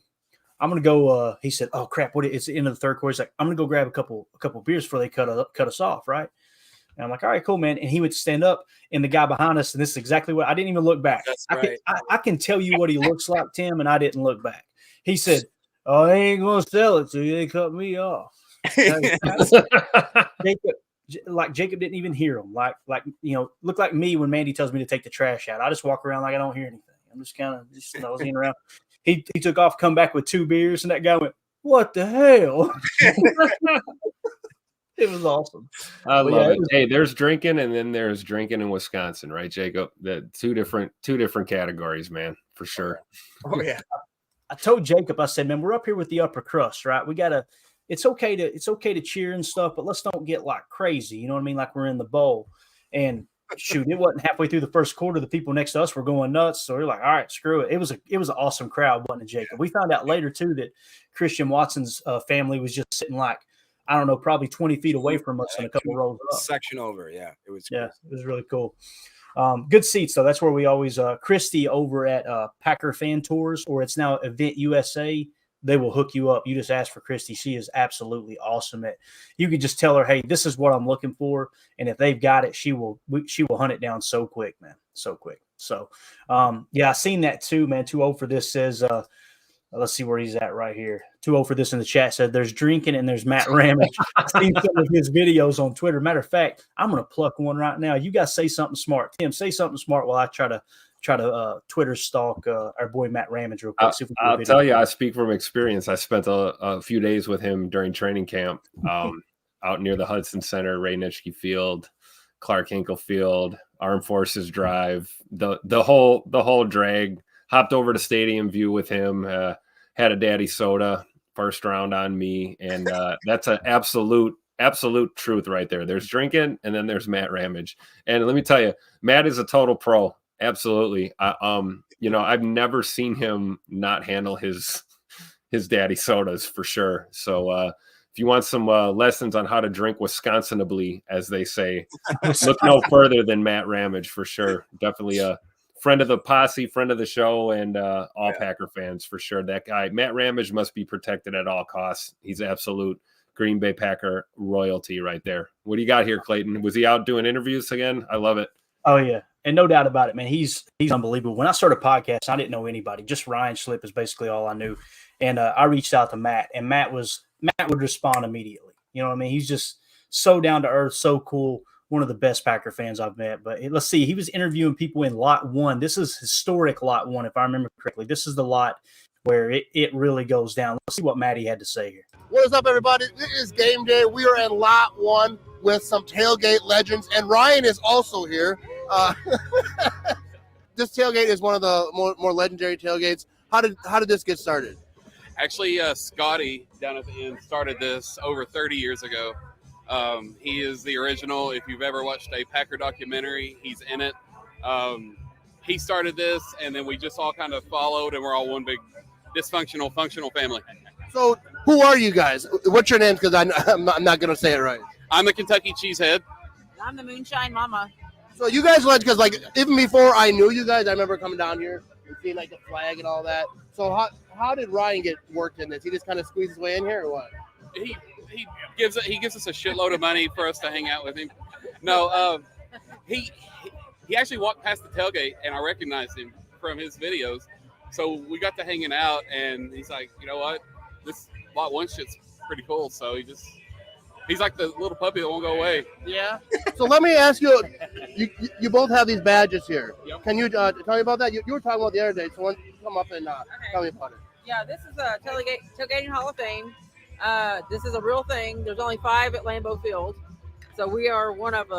"I'm gonna go." He said, "Oh crap! It's the end of the third quarter." He's like, "I'm gonna go grab a couple beers before they cut us off, right?" And I'm like, "All right, cool, man." And he would stand up, and the guy behind us, and this is exactly what I didn't even look back. That's right. I can tell you what he looks like, Tim, and I didn't look back. He said, "Oh, they ain't gonna sell it to you. They cut me off." Jacob didn't even hear him. Look like me when Mandy tells me to take the trash out. I just walk around like I don't hear anything. I'm just kind of just nosing around. He took off, come back with 2 beers, and that guy went, "What the hell?" It was awesome. I love it. Hey, there's drinking, and then there's drinking in Wisconsin, right, Jacob? The two different categories, man, for sure. Oh yeah. I told Jacob, I said, "Man, we're up here with the upper crust, right? We gotta. It's okay to cheer and stuff, but let's don't get like crazy. You know what I mean? Like we're in the bowl." And shoot, it wasn't halfway through the first quarter. The people next to us were going nuts. So we're like, all right, screw it. It was an awesome crowd, wasn't it, Jacob? We found out later too that Christian Watson's family was just sitting like, I don't know, probably 20 feet away from us and a couple rows up. Section over, yeah. It was cool. It was really cool. Good seats though. That's where we always Christy over at Packer Fan Tours, or it's now Event USA. They will hook you up. You just ask for Christy. She is absolutely awesome at. You could just tell her, "Hey, this is what I'm looking for," and if they've got it, she will hunt it down so quick, man, so quick. So, I seen that too, man. 2-0 for this says. Let's see where he's at right here. 2-0 for this in the chat said there's drinking and there's Matt Ramage. I've seen some of his videos on Twitter. Matter of fact, I'm going to pluck one right now. You guys say something smart. Tim, say something smart while I try to Twitter stalk our boy Matt Ramage real quick. I'll tell you, I speak from experience. I spent a few days with him during training camp out near the Hudson Center, Ray Nitschke Field, Clark Hinkle Field, Armed Forces Drive, the whole drag. Hopped over to Stadium View with him, had a daddy soda, first round on me, and that's an absolute truth right there. There's drinking, and then there's Matt Ramage. And let me tell you, Matt is a total pro. Absolutely. I've never seen him not handle his daddy sodas for sure. So if you want some lessons on how to drink Wisconsinably, as they say, look no further than Matt Ramage for sure. Definitely a friend of the posse, friend of the show, and all Packer fans for sure. That guy, Matt Ramage, must be protected at all costs. He's absolute Green Bay Packer royalty right there. What do you got here, Clayton? Was he out doing interviews again? I love it. Oh yeah, and no doubt about it, man. He's unbelievable. When I started podcasting, I didn't know anybody. Just Ryan Slip is basically all I knew, and I reached out to Matt, and Matt would respond immediately. You know what I mean? He's just so down to earth, so cool. One of the best Packer fans I've met. But let's see, he was interviewing people in Lot 1. This is historic Lot 1, if I remember correctly. This is the lot where it really goes down. Let's see what Matty had to say here. What is up, everybody? It is game day. We are in Lot 1 with some tailgate legends, and Ryan is also here. This tailgate is one of the more legendary tailgates. How did this get started? Actually, Scotty down at the end started this over 30 years ago. He is the original. If you've ever watched a Packer documentary, he's in it. He started this, and then we just all kind of followed, and we're all one big dysfunctional, functional family. So, who are you guys? What's your names? Because I'm not going to say it right. I'm the Kentucky Cheesehead. I'm the Moonshine Mama. So you guys went, because like even before I knew you guys, I remember coming down here and seeing like the flag and all that. So how did Ryan get worked in this? He just kind of squeezed his way in here, or what? He gives us a shitload of money for us to hang out with him. No, he actually walked past the tailgate, and I recognized him from his videos. So we got to hanging out, and he's like, you know what, this Lot 1 shit's pretty cool. So he's like the little puppy that won't go away. Yeah. So let me ask you, you both have these badges here. Yep. Can you tell me about that? You were talking about the other day, so why don't you come up and tell me about it. Yeah, this is a Tailgating Hall of Fame. This is a real thing. There's only 5 at Lambeau Field, so we are one of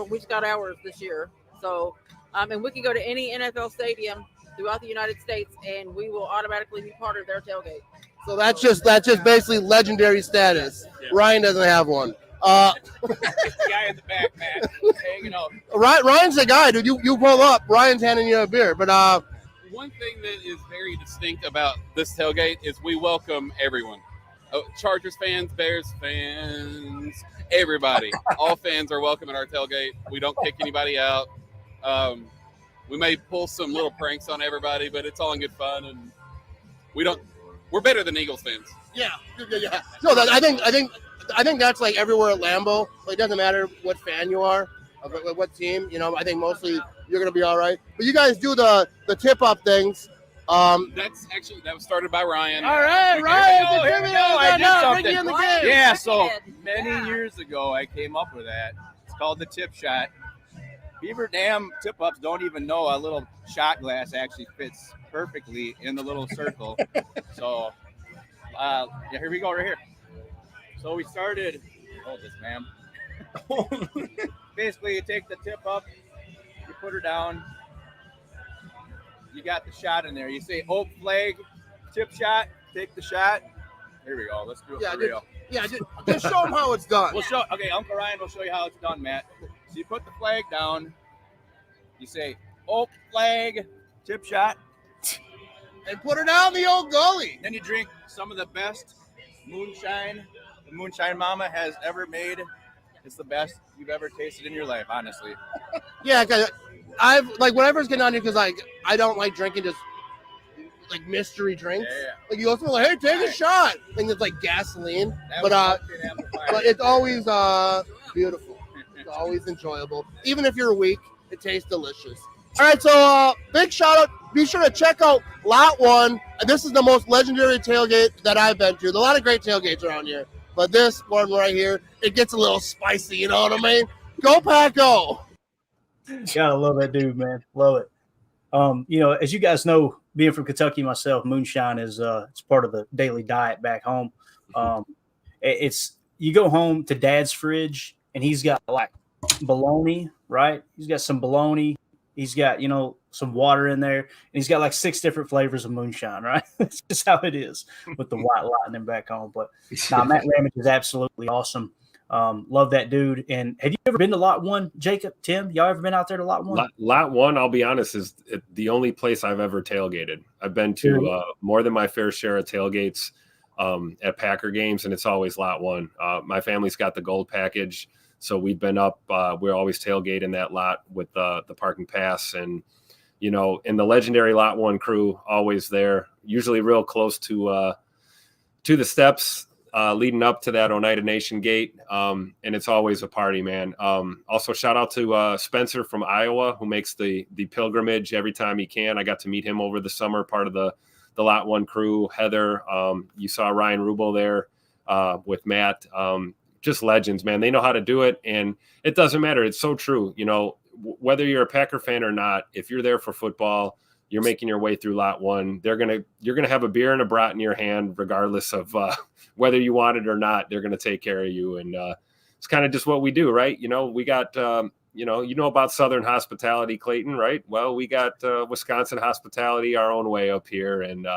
we just got ours this year. So, and we can go to any NFL stadium throughout the United States, and we will automatically be part of their tailgate. So that's just basically legendary status. Yeah. Ryan doesn't have one. It's the guy in the back, Matt, hanging out. Ryan's the guy, dude. You pull up, Ryan's handing you a beer. But one thing that is very distinct about this tailgate is we welcome everyone. Chargers fans, Bears fans, everybody. All fans are welcome at our tailgate. We don't kick anybody out. We may pull some little pranks on everybody, but it's all in good fun, and we're better than Eagles fans. Yeah. No, I think that's like everywhere at Lambeau. Like, it doesn't matter what fan you are, of what team. You know, I think mostly you're gonna be all right. But you guys do the tip up things. That was started by Ryan. All right, Ryan. Here we go. I did something. Bring you in the game. Yeah, so many years ago I came up with that. It's called the tip shot. Beaver Dam tip-ups don't even know a little shot glass actually fits perfectly in the little circle. So, here we go right here. So we started, hold this, ma'am. Basically, you take the tip up, you put her down, you got the shot in there. You say, Oak flag, tip shot, take the shot. Here we go. Let's do it for real. Yeah, just show them how it's done. Okay, Uncle Ryan will show you how it's done, Matt. So you put the flag down, you say, Oak flag, tip shot. And put her down the old gully. Then you drink some of the best moonshine the Moonshine Mama has ever made. It's the best you've ever tasted in your life, honestly. Yeah, cause I've like whenever it's getting on here, because like I don't like drinking just like mystery drinks. Yeah. Like you go through like, hey, take a shot. I think it's like gasoline, but it's always beautiful. It's always enjoyable. Even if you're weak, it tastes delicious. All right, so big shout out. Be sure to check out Lot 1. This is the most legendary tailgate that I've been to. There's a lot of great tailgates around here, but this one right here, it gets a little spicy. You know what I mean? Go Pack Go! Gotta love that dude, man. Love it. You know, as you guys know, being from Kentucky myself, moonshine is it's part of the daily diet back home. It's you go home to Dad's fridge and he's got like bologna, right? He's got some bologna. He's got, you know, some water in there, and he's got like 6 different flavors of moonshine, right? That's just how it is with the white lightning back home. But Matt Ramage is absolutely awesome. Love that dude. And have you ever been to Lot 1, Jacob, Tim? Y'all ever been out there to Lot 1? Lot 1, I'll be honest, is the only place I've ever tailgated. I've been to more than my fair share of tailgates at Packer games, and it's always Lot 1. My family's got the gold package, so we've been up. We're always tailgating that lot with the parking pass, and and the legendary Lot 1 crew always there, usually real close to the steps leading up to that Oneida Nation gate. And it's always a party, man. Also, shout out to Spencer from Iowa, who makes the pilgrimage every time he can. I got to meet him over the summer, part of the Lot 1 crew. Heather, you saw Ryan Rubel there with Matt. Just legends, man. They know how to do it, and it doesn't matter. It's so true. Whether you're a Packer fan or not, if you're there for football, you're making your way through Lot 1. You're gonna have a beer and a brat in your hand, regardless of whether you want it or not. They're gonna take care of you, and it's kind of just what we do, right? We got you know about Southern hospitality, Clayton, right? Well, we got Wisconsin hospitality our own way up here, and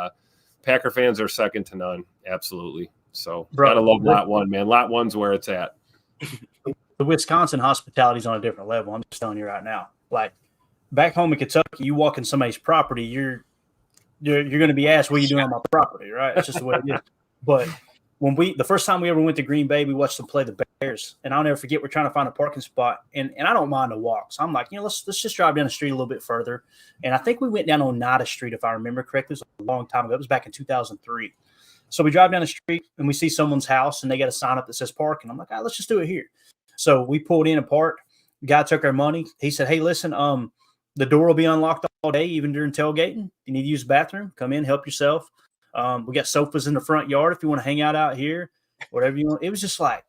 Packer fans are second to none. Absolutely. So gotta love Lot 1, man. Lot 1's where it's at. The Wisconsin hospitality is on a different level. I'm just telling you right now. Like back home in Kentucky, you walk in somebody's property, you're going to be asked, "What are you doing on my property?" Right? It's just the way it is. But the first time we ever went to Green Bay, we watched them play the Bears, and I'll never forget. We're trying to find a parking spot, and I don't mind the walk. So I'm like, let's just drive down the street a little bit further. And I think we went down Oneida Street, if I remember correctly. It was a long time ago. It was back in 2003. So we drive down the street and we see someone's house and they got a sign up that says parking. I'm like, let's just do it here. So we pulled in and parked. The guy took our money. He said, "Hey, listen, the door will be unlocked all day, even during tailgating. You need to use the bathroom, come in, help yourself. We got sofas in the front yard if you want to hang out here, whatever you want." It was just like,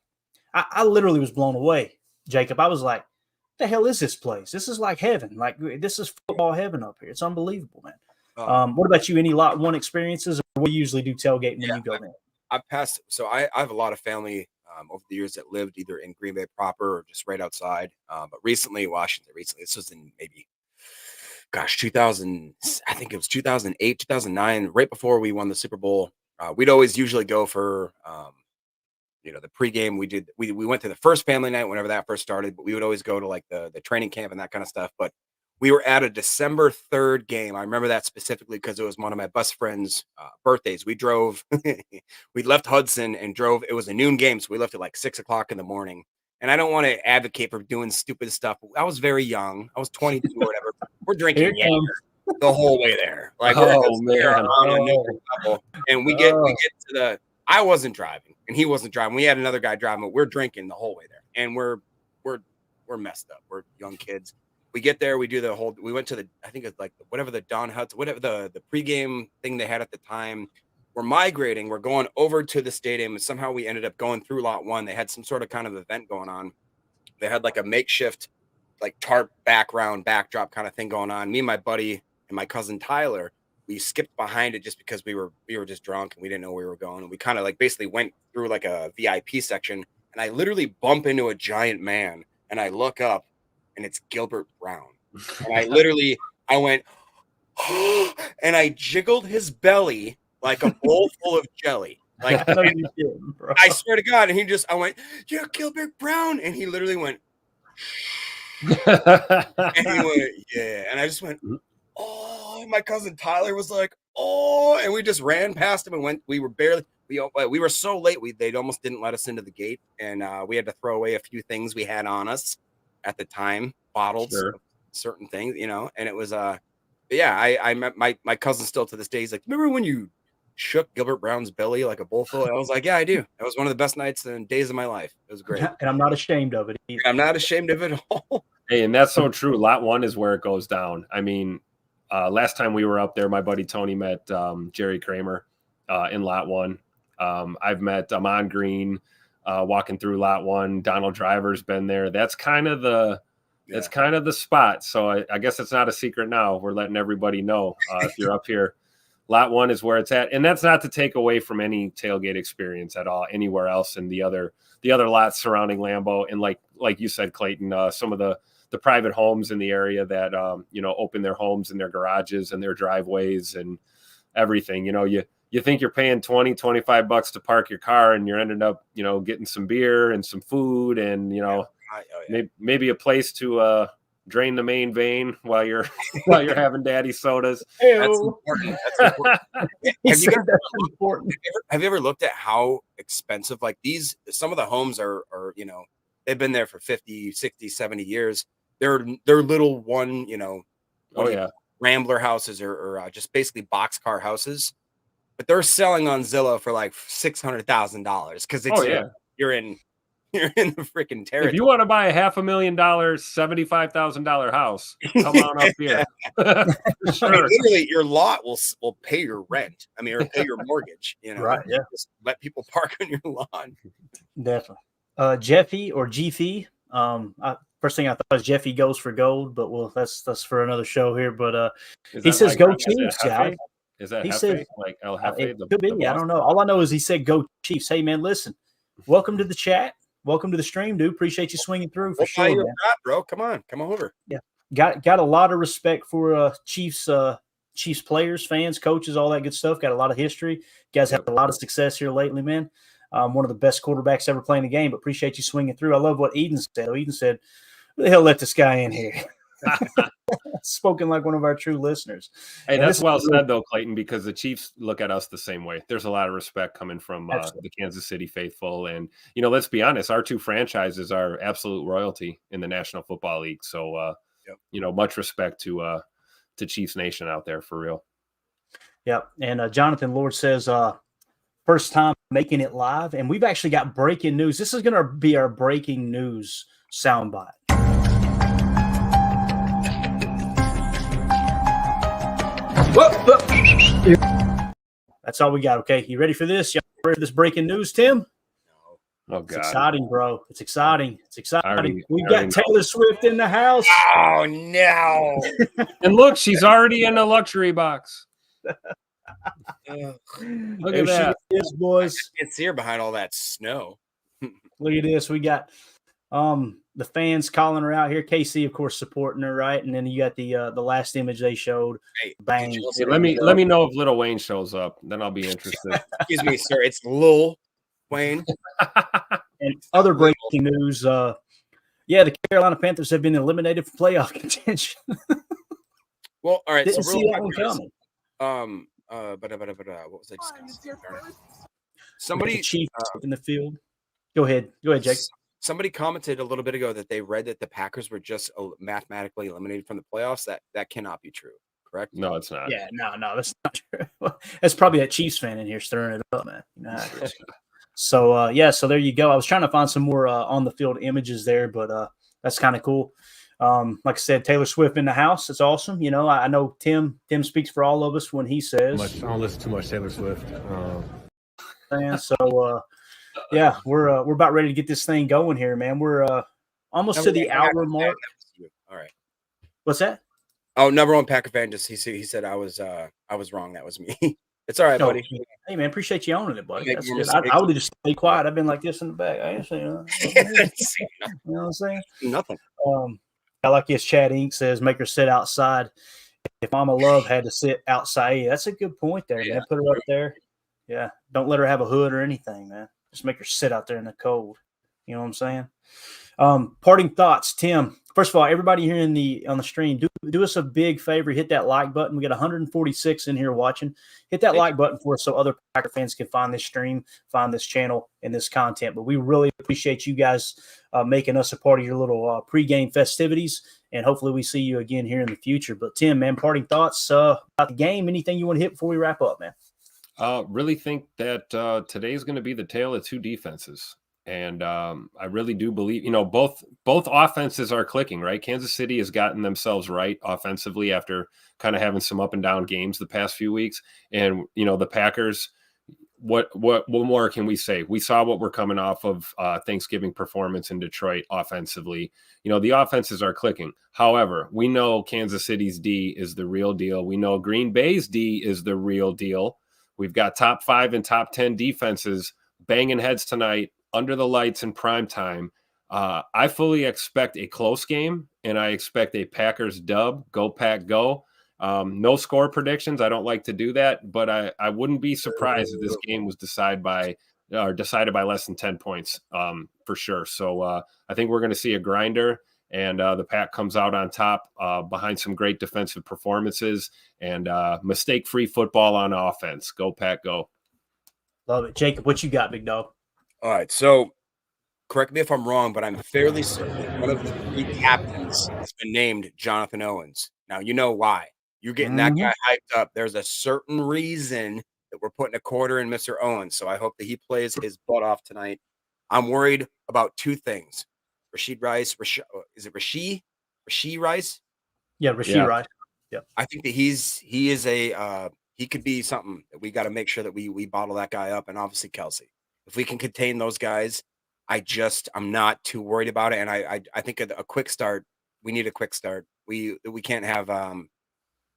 I literally was blown away, Jacob. I was like, "What the hell is this place? This is like heaven. Like this is football heaven up here. It's unbelievable, man." What about you? Any Lot 1 experiences? Or what do you usually do tailgating when you go in? I have a lot of family over the years that lived either in Green Bay proper or just right outside. But recently, Washington, this was in maybe, 2000, I think it was 2008, 2009, right before we won the Super Bowl. We'd always usually go for, the pregame. We went to the first family night whenever that first started, but we would always go to like the training camp and that kind of stuff. But we were at a December 3rd game. I remember that specifically because it was one of my best friend's birthdays. We drove, we left Hudson and drove. It was a noon game, so we left at like 6 o'clock in the morning. And I don't want to advocate for doing stupid stuff. I was very young. I was 22 or whatever. We're drinking the whole way there. Like, we're on a new level. And we get to the. I wasn't driving, and he wasn't driving. We had another guy driving, but we're drinking the whole way there, and we're messed up. We're young kids. We get there, we went to I think it's like whatever the Don Huts, whatever the pregame thing they had at the time. We're migrating, we're going over to the stadium, and somehow we ended up going through Lot 1. They had some sort of kind of event going on. They had like a makeshift, like tarp backdrop kind of thing going on. Me and my buddy and my cousin Tyler, we skipped behind it just because we were just drunk and we didn't know where we were going. And we kind of like basically went through like a VIP section, and I literally bump into a giant man, and I look up, and it's Gilbert Brown. And I went, and I jiggled his belly like a bowl full of jelly. Like, I swear to God. And I went, "You're Gilbert Brown." And he literally went, and he went, "Yeah." And I just went, "Oh." And my cousin Tyler was like, "Oh." And we just ran past him and went. We were so late. They almost didn't let us into the gate. And we had to throw away a few things we had on us at the time, bottles of certain things, and it was I met my cousin still to this day. He's like, "Remember when you shook Gilbert Brown's belly like a bull full?" I was like, "Yeah, I do." That was one of the best nights and days of my life. It was great. And I'm not ashamed of it either. I'm not ashamed of it at all. Hey, and that's so true. Lot 1 is where it goes down. I mean, last time we were up there, my buddy Tony met Jerry Kramer in Lot 1. I've met Amon Green walking through Lot 1. Donald Driver's been there. That's kind of the spot. So I guess it's not a secret now. We're letting everybody know if you're up here. Lot 1 is where it's at, and that's not to take away from any tailgate experience at all anywhere else in the other lots surrounding Lambeau. And like you said, Clayton, some of the private homes in the area that open their homes and their garages and their driveways and everything. You think you're paying $20-$25 to park your car, and you're ending up, getting some beer and some food and, maybe a place to drain the main vein while you're having daddy sodas. That's important. Have you ever looked at how expensive, like some of the homes are, they've been there for 50, 60, 70 years. They're little one, Rambler houses or just basically boxcar houses, but they're selling on Zillow for like $600,000 because it's you're in the freaking territory. If you want to buy a $500,000, $75,000 house, come on up here. Sure. I mean, literally, your lot will pay your rent. I mean, or pay your mortgage. You know, right? Yeah. Just let people park on your lawn. Definitely. Jeffy or Gfy. First thing I thought was Jeffy goes for gold, but that's for another show here. But he says like, go Chiefs, guys. Is that he Hefe? said Like El Jefe? It could be. I don't know. All I know is he said go Chiefs. Hey man, listen. Welcome to the chat. Welcome to the stream, dude. Appreciate you swinging through for sure, man. Bro, come on over. Yeah, got a lot of respect for Chiefs players, fans, coaches, all that good stuff. Got a lot of history. You guys have a lot of success here lately, man. One of the best quarterbacks ever playing the game. But appreciate you swinging through. I love what Eden said. Eden said, "Who the hell let this guy in here?" Spoken like one of our true listeners. Hey, that's well said, though, Clayton, because the Chiefs look at us the same way. There's a lot of respect coming from the Kansas City faithful. And, let's be honest, our two franchises are absolute royalty in the National Football League. So, much respect to Chiefs Nation out there for real. Yep. And Jonathan Lord says, first time making it live. And we've actually got breaking news. This is going to be our breaking news soundbite. That's all we got. Okay, you ready for this? You ready for this breaking news, Tim? Oh God, it's exciting, bro. It's exciting. It's exciting. We've got Taylor Swift in the house. Oh no! And look, she's already in a luxury box. Look at that, she is, boys. I can see her behind all that snow. Look at this. We got the fans calling her out here. KC, of course, supporting her, right? And then you got the last image they showed. Hey, bang. Hey, let me know if Lil Wayne shows up. Then I'll be interested. Excuse me, sir. It's Lil Wayne. And other breaking news. The Carolina Panthers have been eliminated from playoff contention. Well, all right. Didn't so see that one coming. What was I discussing? Somebody Chiefs in the field. Go ahead, Jake. Somebody commented a little bit ago that they read that the Packers were just mathematically eliminated from the playoffs. That cannot be true, correct? No, it's not. Yeah, no, that's not true. That's probably a Chiefs fan in here stirring it up, man. You know how it is. So, so there you go. I was trying to find some more on the field images there, but that's kind of cool. Like I said, Taylor Swift in the house. It's awesome. I know Tim speaks for all of us when he says. I don't listen too much Taylor Swift. We're about ready to get this thing going here, man. We're almost to the hour mark. All right. What's that? Oh, number one Packer fan. Just he said I was wrong. That was me. It's all right, buddy. Hey, man, appreciate you owning it, buddy. That's good. I would have just stayed quiet. I've been like this in the back. I ain't saying nothing. You know what I'm saying? Nothing. I like this. Chad Inc. says, make her sit outside. If Mama Love had to sit outside, yeah, that's a good point there, man. Put her up there. Yeah, don't let her have a hood or anything, man. Just make her sit out there in the cold. You know what I'm saying? Parting thoughts, Tim. First of all, everybody here on the stream, do us a big favor. Hit that like button. We got 146 in here watching. Hit that like button for us so other Packer fans can find this stream, find this channel, and this content. But we really appreciate you guys making us a part of your little pregame festivities, and hopefully we see you again here in the future. But Tim, man, parting thoughts about the game. Anything you want to hit before we wrap up, man? Really think that today is going to be the tale of two defenses. And I really do believe, both offenses are clicking, right? Kansas City has gotten themselves right offensively after kind of having some up and down games the past few weeks. And, the Packers, what more can we say? We saw what we're coming off of Thanksgiving performance in Detroit offensively. The offenses are clicking. However, we know Kansas City's D is the real deal. We know Green Bay's D is the real deal. We've got top 5 and top 10 defenses banging heads tonight under the lights in prime time. I fully expect a close game, and I expect a Packers dub. Go Pack, go. No score predictions. I don't like to do that, but I wouldn't be surprised if this game was decided by less than 10 points for sure. So I think we're going to see a grinder, and the Pack comes out on top behind some great defensive performances and mistake-free football on offense. Go Pack, go. Love it. Jacob, what you got, big dog? All right, so correct me if I'm wrong, but I'm fairly certain one of the 3 captains has been named Jonathan Owens. Now, you know why. You're getting that guy hyped up. There's a certain reason that we're putting a quarter in Mr. Owens. So I hope that he plays his butt off tonight. I'm worried about two things. Rashid Rice, is it Rasheed Rice? Yeah, Rasheed Rice. Yeah. I think that he could be something that we got to make sure that we bottle that guy up, and obviously Kelsey. If we can contain those guys, I'm not too worried about it. And I think a quick start, we need a quick start. We can't have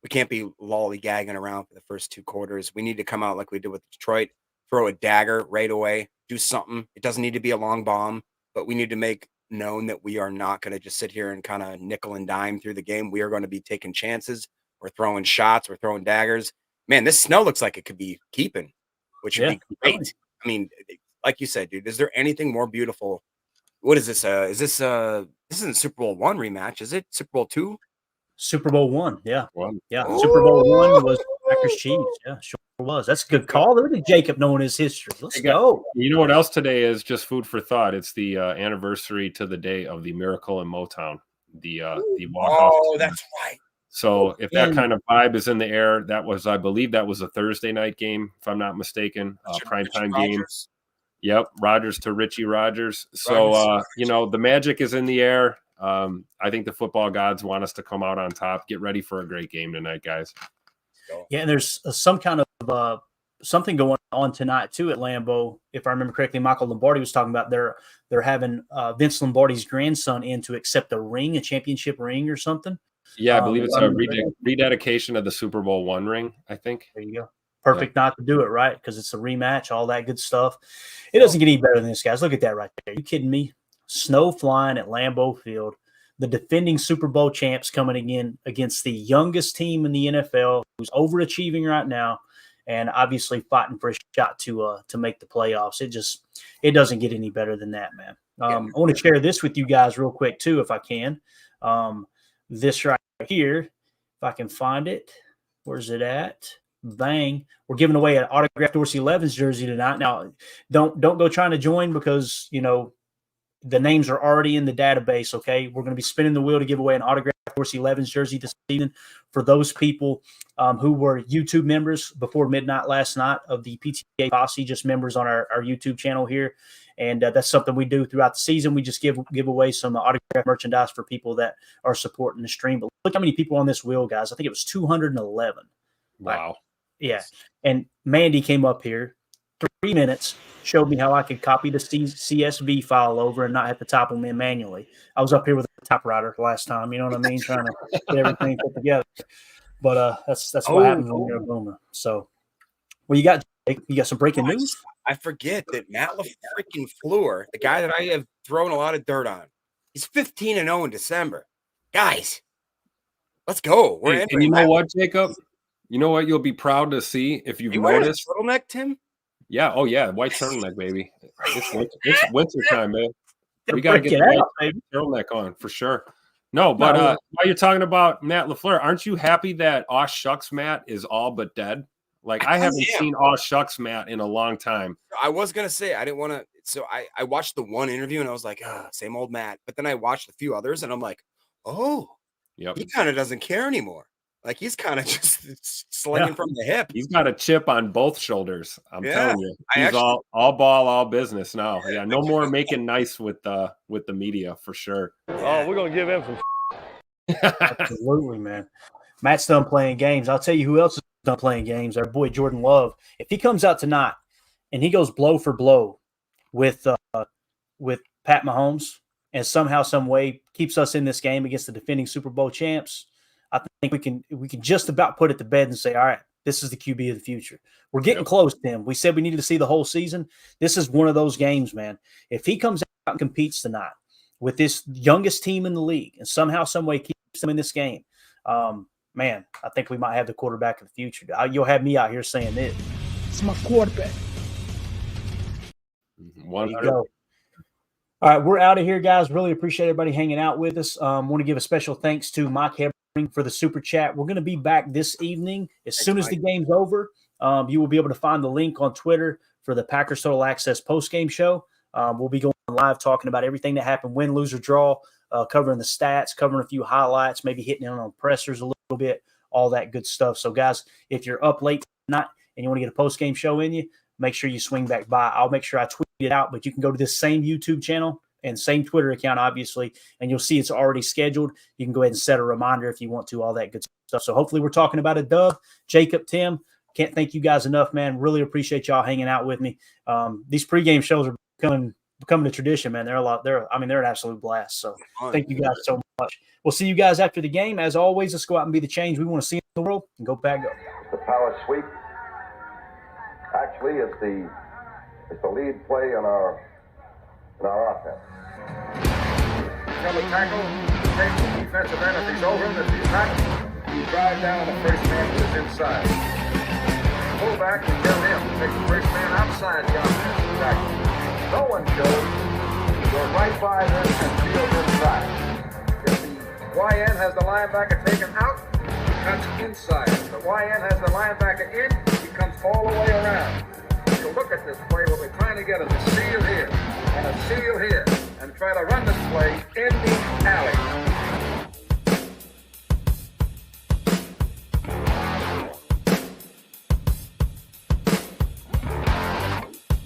we can't be lollygagging around for the first 2 quarters. We need to come out like we did with Detroit, throw a dagger right away, do something. It doesn't need to be a long bomb, but we need to make known that we are not going to just sit here and kind of nickel and dime through the game. We are going to be taking chances. We're throwing shots. We're throwing daggers. Man, this snow looks like it could be keeping, which would be great. I mean, like you said, dude, is there anything more beautiful? What is this? This isn't Super Bowl 1 rematch, is it? Super Bowl 2? Super Bowl 1, yeah. Yeah, Oh! Super Bowl 1 was Packers Chiefs. Yeah, sure was. That's a good call. Look at Jacob knowing his history. Let's go. You know what else today is? Just food for thought. It's the anniversary to the day of the Miracle in Motown. The walk-off. Oh, that's right. So if that kind of vibe is in the air, I believe that was a Thursday night game, if I'm not mistaken, primetime game. Yep, Rodgers to Richie Rodgers. So, the magic is in the air. I think the football gods want us to come out on top. Get ready for a great game tonight, guys. Yeah, and there's some kind of something going on tonight too at Lambeau. If I remember correctly, Michael Lombardi was talking about they're having Vince Lombardi's grandson in to accept a championship ring or something. Yeah, I believe it's a rededication of the Super Bowl 1 ring, I think. There you go. Perfect not to do it, right? Because it's a rematch, all that good stuff. It doesn't get any better than this, guys. Look at that right there. Are you kidding me? Snow flying at Lambeau Field. The defending Super Bowl champs coming again against the youngest team in the NFL, who's overachieving right now, and obviously fighting for a shot to make the playoffs. It doesn't get any better than that, man. I want to share this with you guys real quick too, if I can. This right here, if I can find it. Where's it at? Bang. We're giving away an autographed Dorsey Levens jersey tonight. Now, don't go trying to join because, the names are already in the database, okay? We're going to be spinning the wheel to give away an autographed Dorsey Levens jersey this evening for those people who were YouTube members before midnight last night of the PTA Posse, just members on our YouTube channel here. And that's something we do throughout the season. We just give away some autographed merchandise for people that are supporting the stream. But look how many people on this wheel, guys. I think it was 211. Wow. Yeah. And Mandy came up here 3 minutes, showed me how I could copy the CSV file over and not have to type them in manually. I was up here with a typewriter last time, you know what I mean, trying to get everything put together. But that's what happens when you're a boomer. So, you got some breaking news? I forget that Matt LaFreaking-Fleur, the guy that I have thrown a lot of dirt on, he's 15-0 in December. Guys, let's go. And you know what, Jacob? You know what you'll be proud to see if you've noticed? Turtleneck, Tim? Yeah. Oh, yeah. White turtleneck, baby. It's winter time, man. We got to get the white turtleneck on for sure. No, but while you're talking about Matt LaFleur, aren't you happy that Aw Shucks Matt is all but dead? Like, I haven't seen Aw Shucks Matt in a long time. I was going to say, I didn't want to. So I watched the one interview and I was like, same old Matt. But then I watched a few others and I'm like, he kind of doesn't care anymore. Like, he's kind of just slinging from the hip. He's got a chip on both shoulders. I'm telling you. He's all ball, all business now. Yeah, no more making nice with the media for sure. Oh, we're going to give him some. Absolutely, man. Matt's done playing games. I'll tell you who else is done playing games. Our boy Jordan Love. If he comes out tonight and he goes blow for blow with Pat Mahomes and somehow, some way keeps us in this game against the defending Super Bowl champs, I think we can just about put it to bed and say, all right, this is the QB of the future. We're getting close, Tim. We said we needed to see the whole season. This is one of those games, man. If he comes out and competes tonight with this youngest team in the league and somehow, some way keeps them in this game, man, I think we might have the quarterback of the future. You'll have me out here saying this. It's my quarterback. There you go. All right, we're out of here, guys. Really appreciate everybody hanging out with us. Want to give a special thanks to Mike Hebring for the super chat. We're going to be back this evening as soon as the game's over. You will be able to find the link on Twitter for the Packers Total Access postgame show. We'll be going live talking about everything that happened, win, lose, or draw, covering the stats, covering a few highlights, maybe hitting in on pressers a little bit, all that good stuff. So, guys, if you're up late tonight and you want to get a post-game show in you, make sure you swing back by. I'll make sure I tweet it out, but you can go to this same YouTube channel and same Twitter account, obviously, and you'll see it's already scheduled. You can go ahead and set a reminder if you want to, all that good stuff. So hopefully we're talking about a dub. Jacob, Tim, can't thank you guys enough, man. Really appreciate y'all hanging out with me. These pregame shows are becoming a tradition, man. They're an absolute blast. So thank you guys so much. We'll see you guys after the game. As always, let's go out and be the change we want to see in the world and go back up. The power sweep. Actually, it's the lead play in our offense. Come to tackle, take the defensive end if he's over him. If he's not, you drive down the first man to his inside. Fullback can get him. Take the first man outside the offensive tackle. No one goes. Go right by him and field inside. If the YN has the linebacker taken out, he cuts inside. If the YN has the linebacker in, he comes all the way around. So look at this play. What we're trying to get is a seal here and a seal here, and try to run this play in the alley.